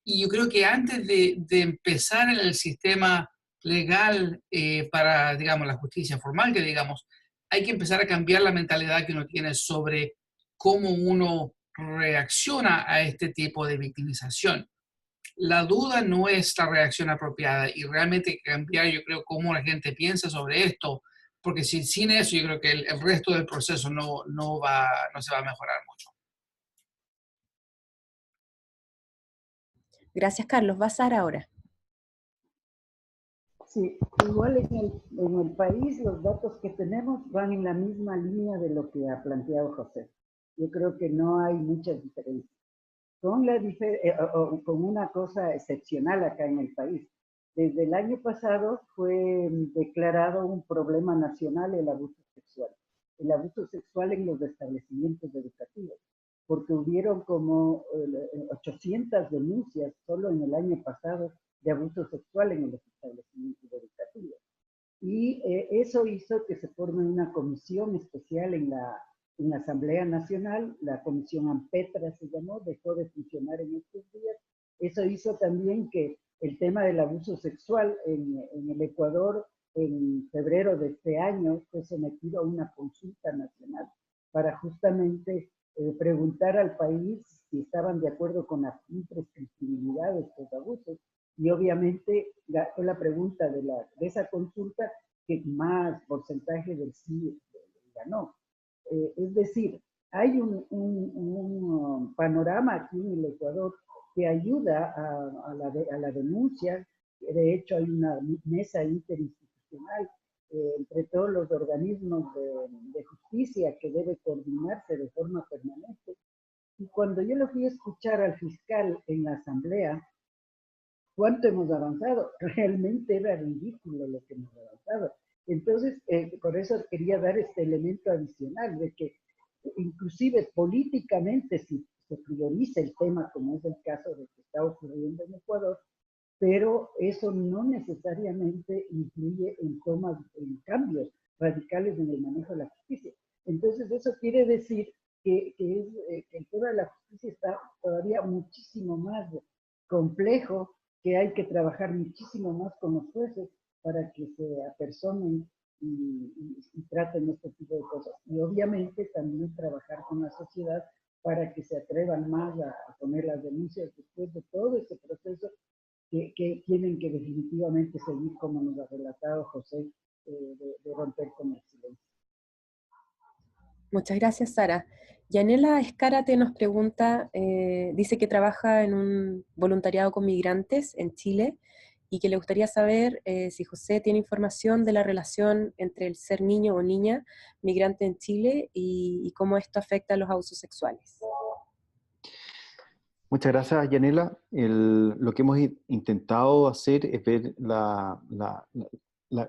Y yo creo que antes de empezar en el sistema legal para, digamos, la justicia formal, que digamos, hay que empezar a cambiar la mentalidad que uno tiene sobre cómo uno reacciona a este tipo de victimización. La duda no es la reacción apropiada, y realmente hay que cambiar, yo creo, cómo la gente piensa sobre esto, porque sin eso yo creo que el resto del proceso no se va a mejorar mucho. Gracias, Carlos. Va Sara ahora. Sí, igual en el país los datos que tenemos van en la misma línea de lo que ha planteado José. Yo creo que no hay muchas diferencias. Con una cosa excepcional acá en el país. Desde el año pasado fue declarado un problema nacional el abuso sexual en los establecimientos educativos, porque hubieron como 800 denuncias solo en el año pasado de abuso sexual en los establecimientos educativos. Y eso hizo que se forme una comisión especial en la Asamblea Nacional. La comisión AMPETRA se llamó, dejó de funcionar en estos días. Eso hizo también que el tema del abuso sexual en el Ecuador, en febrero de este año, fue sometido a una consulta nacional para justamente preguntar al país si estaban de acuerdo con la imprescriptibilidad de estos abusos. Y obviamente fue la pregunta de esa consulta que más porcentaje del sí ganó. Es decir, hay un panorama aquí en el Ecuador que ayuda a la denuncia. De hecho, hay una mesa interinstitucional entre todos los organismos de justicia que debe coordinarse de forma permanente. Y cuando yo lo fui a escuchar al fiscal en la asamblea, ¿cuánto hemos avanzado? Realmente era ridículo lo que hemos avanzado. Entonces, por eso quería dar este elemento adicional de que inclusive políticamente, si se prioriza el tema, como es el caso de que está ocurriendo en Ecuador, pero eso no necesariamente influye en cambios radicales en el manejo de la justicia. Entonces, eso quiere decir que el tema de la justicia está todavía muchísimo más complejo, que hay que trabajar muchísimo más con los jueces para que se apersonen y traten este tipo de cosas. Y obviamente también trabajar con la sociedad para que se atrevan más a poner las denuncias después de todo este proceso que tienen que definitivamente seguir, como nos ha relatado José, de romper con el silencio. Muchas gracias, Sara. Yanela Escárate nos pregunta, dice que trabaja en un voluntariado con migrantes en Chile y que le gustaría saber si José tiene información de la relación entre el ser niño o niña migrante en Chile y cómo esto afecta a los abusos sexuales. Muchas gracias, Yanela. Lo que hemos intentado hacer es ver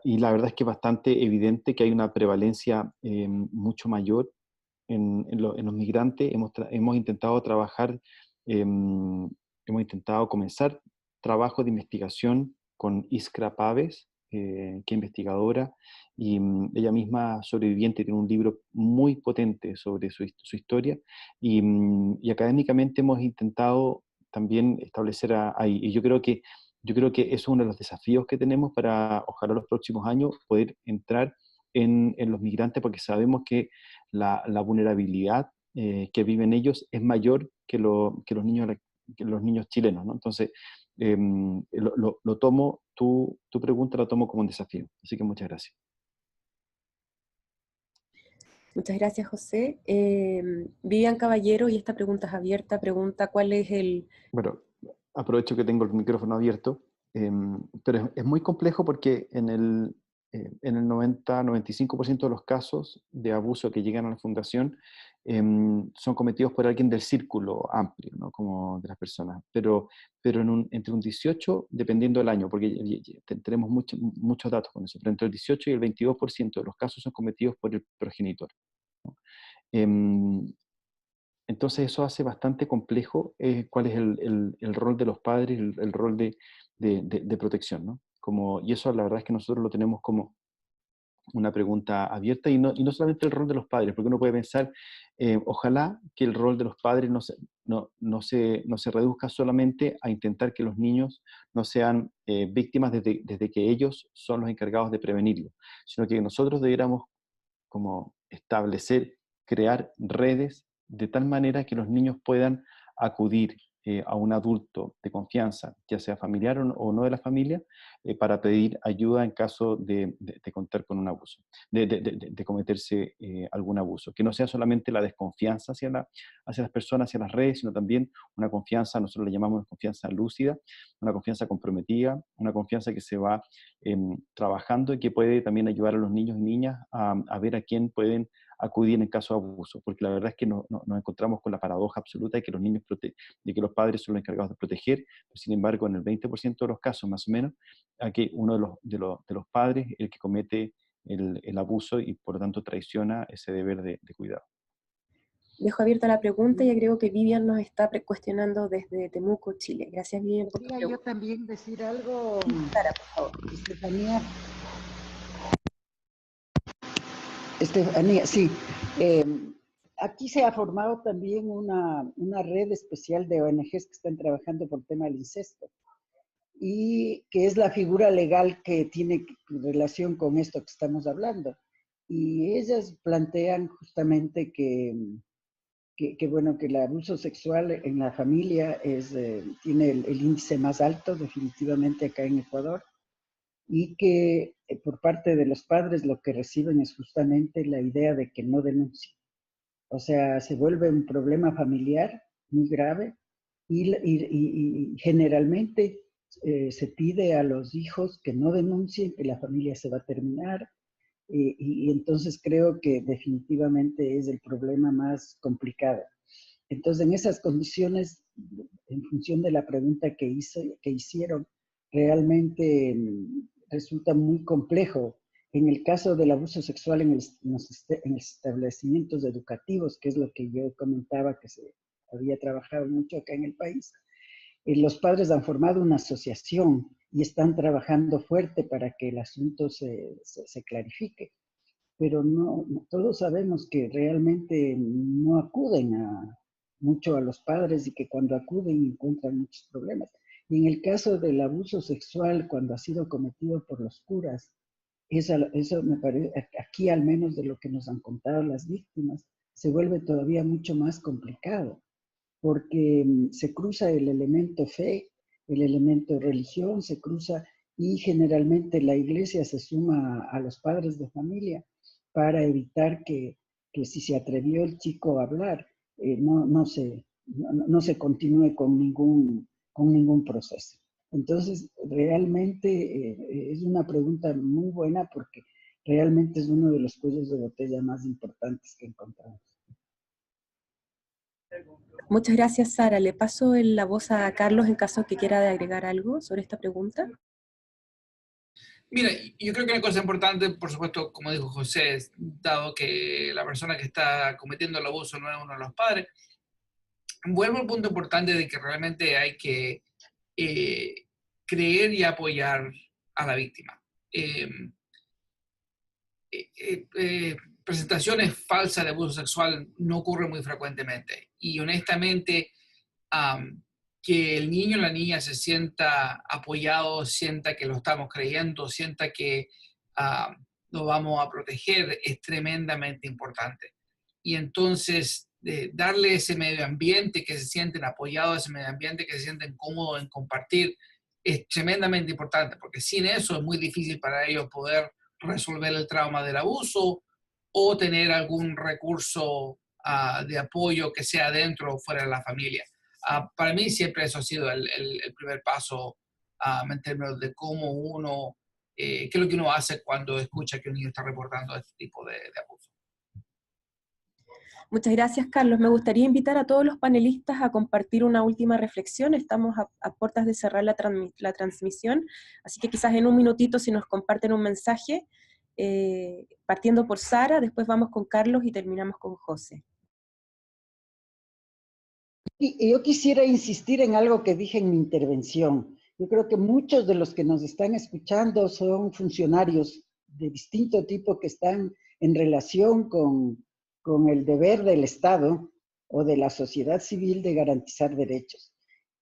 y la verdad es que es bastante evidente que hay una prevalencia mucho mayor en los migrantes. Hemos intentado trabajar, hemos intentado comenzar trabajo de investigación con Iskra Paves, que es investigadora, y ella misma sobreviviente, tiene un libro muy potente sobre su historia, y académicamente hemos intentado también establecer ahí, y yo creo que eso es uno de los desafíos que tenemos para, ojalá los próximos años, poder entrar en los migrantes, porque sabemos que la vulnerabilidad que viven ellos es mayor que los niños chilenos, ¿no? Entonces, lo tomo, tu pregunta la tomo como un desafío. Así que muchas gracias. Muchas gracias, José. Vivian Caballero, y esta pregunta es abierta, pregunta cuál es el... Bueno, aprovecho que tengo el micrófono abierto, pero es muy complejo porque en el 90-95% de los casos de abuso que llegan a la fundación son cometidos por alguien del círculo amplio, ¿no? Como de las personas, pero entre un 18, dependiendo del año, porque tenemos muchos datos con eso, pero entre el 18 y el 22% de los casos son cometidos por el progenitor, ¿no? Entonces eso hace bastante complejo cuál es el rol de los padres, el rol de protección, ¿no? Y eso la verdad es que nosotros lo tenemos como una pregunta abierta, y no solamente el rol de los padres, porque uno puede pensar, ojalá que el rol de los padres no se reduzca solamente a intentar que los niños no sean víctimas desde que ellos son los encargados de prevenirlo, sino que nosotros debiéramos como establecer, crear redes de tal manera que los niños puedan acudir a un adulto de confianza, ya sea familiar o no de la familia, para pedir ayuda en caso de contar con un abuso, de cometerse algún abuso. Que no sea solamente la desconfianza hacia las personas, hacia las redes, sino también una confianza, nosotros le llamamos confianza lúcida, una confianza comprometida, una confianza que se va trabajando y que puede también ayudar a los niños y niñas a ver a quién pueden acudir en caso de abuso, porque la verdad es que nos encontramos con la paradoja absoluta de que los niños de que los padres son los encargados de proteger, pero sin embargo en el 20% de los casos más o menos, aquí uno de los padres es el que comete el abuso y por lo tanto traiciona ese deber de cuidado. Dejo abierta la pregunta y agrego que Vivian nos está cuestionando desde Temuco, Chile. Gracias, Vivian, por tu pregunta. ¿Podría yo también decir algo, Sara, por favor. Estefanía, sí. Aquí se ha formado también una red especial de ONGs que están trabajando por el tema del incesto, y que es la figura legal que tiene relación con esto que estamos hablando. Y ellas plantean justamente que bueno, que el abuso sexual en la familia tiene el índice más alto definitivamente acá en Ecuador, y que por parte de los padres lo que reciben es justamente la idea de que no denuncien. O sea, se vuelve un problema familiar muy grave, y generalmente se pide a los hijos que no denuncien, que la familia se va a terminar, y entonces creo que definitivamente es el problema más complicado. Entonces, en esas condiciones, en función de la pregunta que hicieron, realmente resulta muy complejo. En el caso del abuso sexual en los establecimientos educativos, que es lo que yo comentaba que se había trabajado mucho acá en el país, los padres han formado una asociación y están trabajando fuerte para que el asunto se clarifique. pero todos sabemos que realmente no acuden mucho a los padres y que cuando acuden encuentran muchos problemas. Y en el caso del abuso sexual, cuando ha sido cometido por los curas, eso me parece, aquí al menos de lo que nos han contado las víctimas, se vuelve todavía mucho más complicado, porque se cruza el elemento fe, el elemento religión, se cruza y generalmente la iglesia se suma a los padres de familia para evitar que si se atrevió el chico a hablar, no se continúe con ningún proceso. Entonces, realmente es una pregunta muy buena porque realmente es uno de los cuellos de botella más importantes que encontramos. Muchas gracias, Sara. Le paso la voz a Carlos en caso que quiera agregar algo sobre esta pregunta. Mira, yo creo que una cosa importante, por supuesto, como dijo José, dado que la persona que está cometiendo el abuso no es uno de los padres, vuelvo al punto importante de que realmente hay que creer y apoyar a la víctima. Presentaciones falsas de abuso sexual no ocurren muy frecuentemente y honestamente que el niño o la niña se sienta apoyado, sienta que lo estamos creyendo, sienta que lo vamos a proteger es tremendamente importante. Y entonces darle ese medio ambiente, que se sienten apoyados, ese medio ambiente, que se sienten cómodos en compartir, es tremendamente importante, porque sin eso es muy difícil para ellos poder resolver el trauma del abuso o tener algún recurso de apoyo que sea dentro o fuera de la familia. Para mí siempre eso ha sido el primer paso en términos de cómo uno, qué es lo que uno hace cuando escucha que un niño está reportando este tipo de abuso. Muchas gracias, Carlos. Me gustaría invitar a todos los panelistas a compartir una última reflexión. Estamos a puertas de cerrar la transmisión, así que quizás en un minutito si nos comparten un mensaje, partiendo por Sara, después vamos con Carlos y terminamos con José. Y yo quisiera insistir en algo que dije en mi intervención. Yo creo que muchos de los que nos están escuchando son funcionarios de distinto tipo que están en relación con el deber del Estado o de la sociedad civil de garantizar derechos.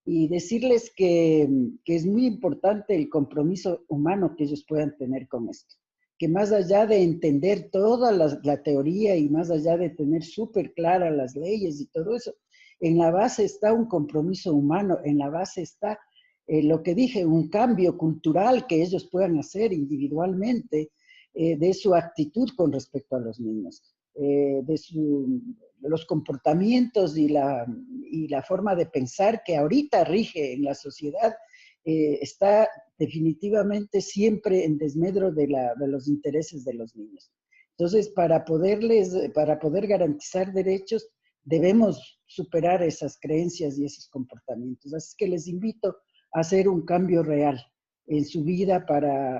Y decirles que es muy importante el compromiso humano que ellos puedan tener con esto. Que más allá de entender toda la teoría y más allá de tener súper claras las leyes y todo eso, en la base está un compromiso humano, en la base está lo que dije, un cambio cultural que ellos puedan hacer individualmente de su actitud con respecto a los niños, de los comportamientos y la forma de pensar que ahorita rige en la sociedad, está definitivamente siempre en desmedro de los intereses de los niños. Entonces, para poder garantizar derechos, debemos superar esas creencias y esos comportamientos. Así que les invito a hacer un cambio real en su vida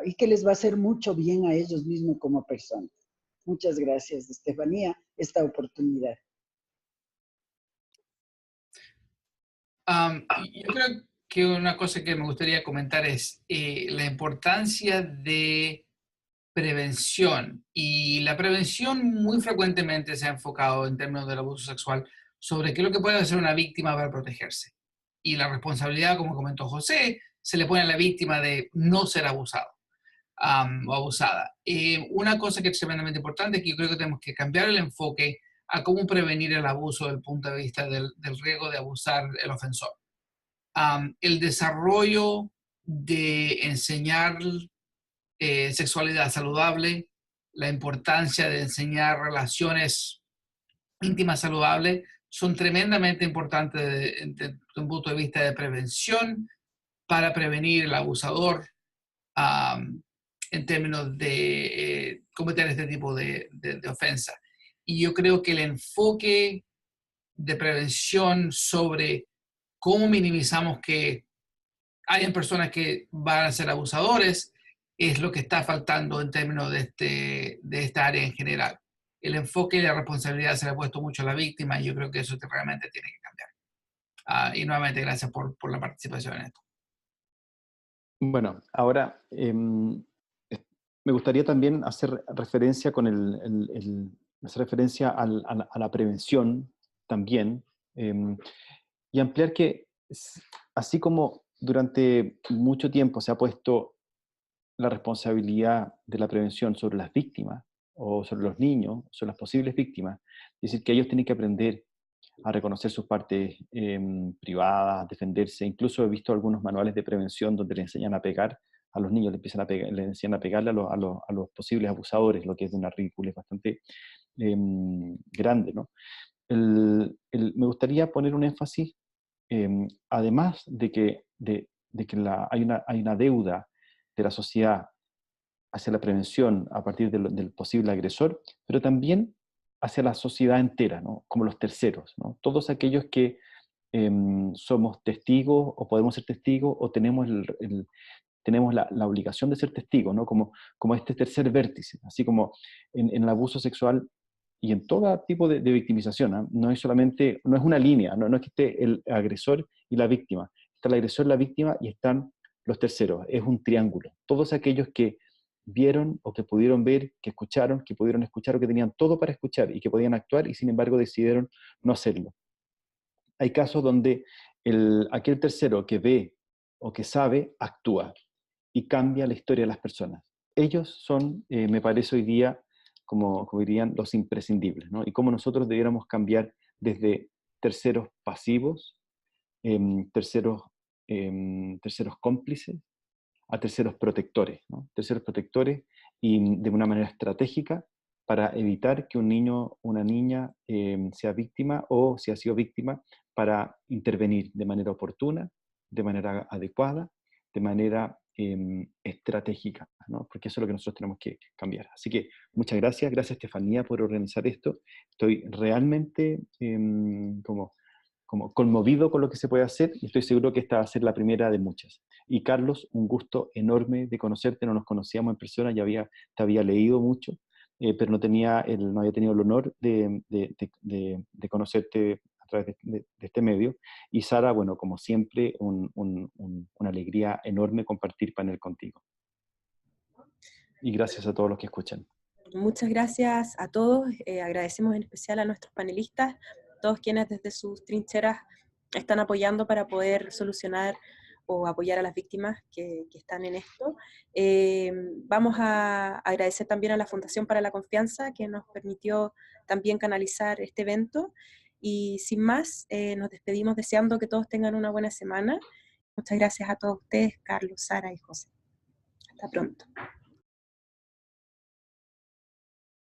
y que les va a hacer mucho bien a ellos mismos como personas. Muchas gracias, Estefanía, esta oportunidad. Yo creo que una cosa que me gustaría comentar es la importancia de prevención. Y la prevención muy frecuentemente se ha enfocado en términos del abuso sexual sobre qué es lo que puede hacer una víctima para protegerse. Y la responsabilidad, como comentó José, se le pone a la víctima de no ser abusado o abusada. Una cosa que es tremendamente importante es que yo creo que tenemos que cambiar el enfoque a cómo prevenir el abuso desde el punto de vista del riesgo de abusar el ofensor. El desarrollo de enseñar sexualidad saludable, la importancia de enseñar relaciones íntimas saludables, son tremendamente importantes desde un punto de vista de prevención para prevenir el abusador en términos de cometer este tipo de ofensa. Y yo creo que el enfoque de prevención sobre cómo minimizamos que hayan personas que van a ser abusadores es lo que está faltando en términos de esta área en general. El enfoque y la responsabilidad se le ha puesto mucho a la víctima y yo creo que eso realmente tiene que cambiar. Y nuevamente gracias por la participación en esto. Bueno, ahora me gustaría también hacer referencia hacer referencia a la prevención también, y ampliar que así como durante mucho tiempo se ha puesto la responsabilidad de la prevención sobre las víctimas o sobre los niños, sobre las posibles víctimas, es decir, que ellos tienen que aprender a reconocer sus partes privadas, defenderse. Incluso he visto algunos manuales de prevención donde le enseñan a pegar a los niños, le enseñan a pegarle a los posibles abusadores, lo que es de una ridiculez bastante grande, ¿no? Me gustaría poner un énfasis, además de que hay una deuda de la sociedad hacia la prevención a partir del posible agresor, pero también hacia la sociedad entera, ¿no? Como los terceros, ¿no? Todos aquellos que somos testigos o podemos ser testigos o tenemos, tenemos la obligación de ser testigos, ¿no? Como este tercer vértice, así como en el abuso sexual y en todo tipo de victimización, ¿no? No es solamente, no es una línea, no es que esté el agresor y la víctima, está el agresor, la víctima y están los terceros, es un triángulo. Todos aquellos que vieron o que pudieron ver, que escucharon, que pudieron escuchar o que tenían todo para escuchar y que podían actuar y sin embargo decidieron no hacerlo. Hay casos donde aquel tercero que ve o que sabe actúa y cambia la historia de las personas. Ellos son, me parece hoy día, como dirían, los imprescindibles, ¿no? Y cómo nosotros debiéramos cambiar desde terceros pasivos, terceros cómplices, a terceros protectores, ¿no? Terceros protectores y de una manera estratégica para evitar que un niño o una niña sea víctima o si ha sido víctima, para intervenir de manera oportuna, de manera adecuada, de manera estratégica, ¿no? Porque eso es lo que nosotros tenemos que cambiar. Así que muchas gracias, gracias Estefanía por organizar esto. Estoy realmente como conmovido con lo que se puede hacer y estoy seguro que esta va a ser la primera de muchas. Y Carlos, un gusto enorme de conocerte, no nos conocíamos en persona, te había leído mucho, pero no había tenido el honor de conocerte a través de este medio. Y Sara, bueno, como siempre, una alegría enorme compartir panel contigo. Y gracias a todos los que escuchan. Muchas gracias a todos, agradecemos en especial a nuestros panelistas, todos quienes desde sus trincheras están apoyando para poder solucionar o apoyar a las víctimas que están en esto. Vamos a agradecer también a la Fundación para la Confianza que nos permitió también canalizar este evento y sin más nos despedimos deseando que todos tengan una buena semana. Muchas gracias a todos ustedes, Carlos, Sara y José. Hasta pronto.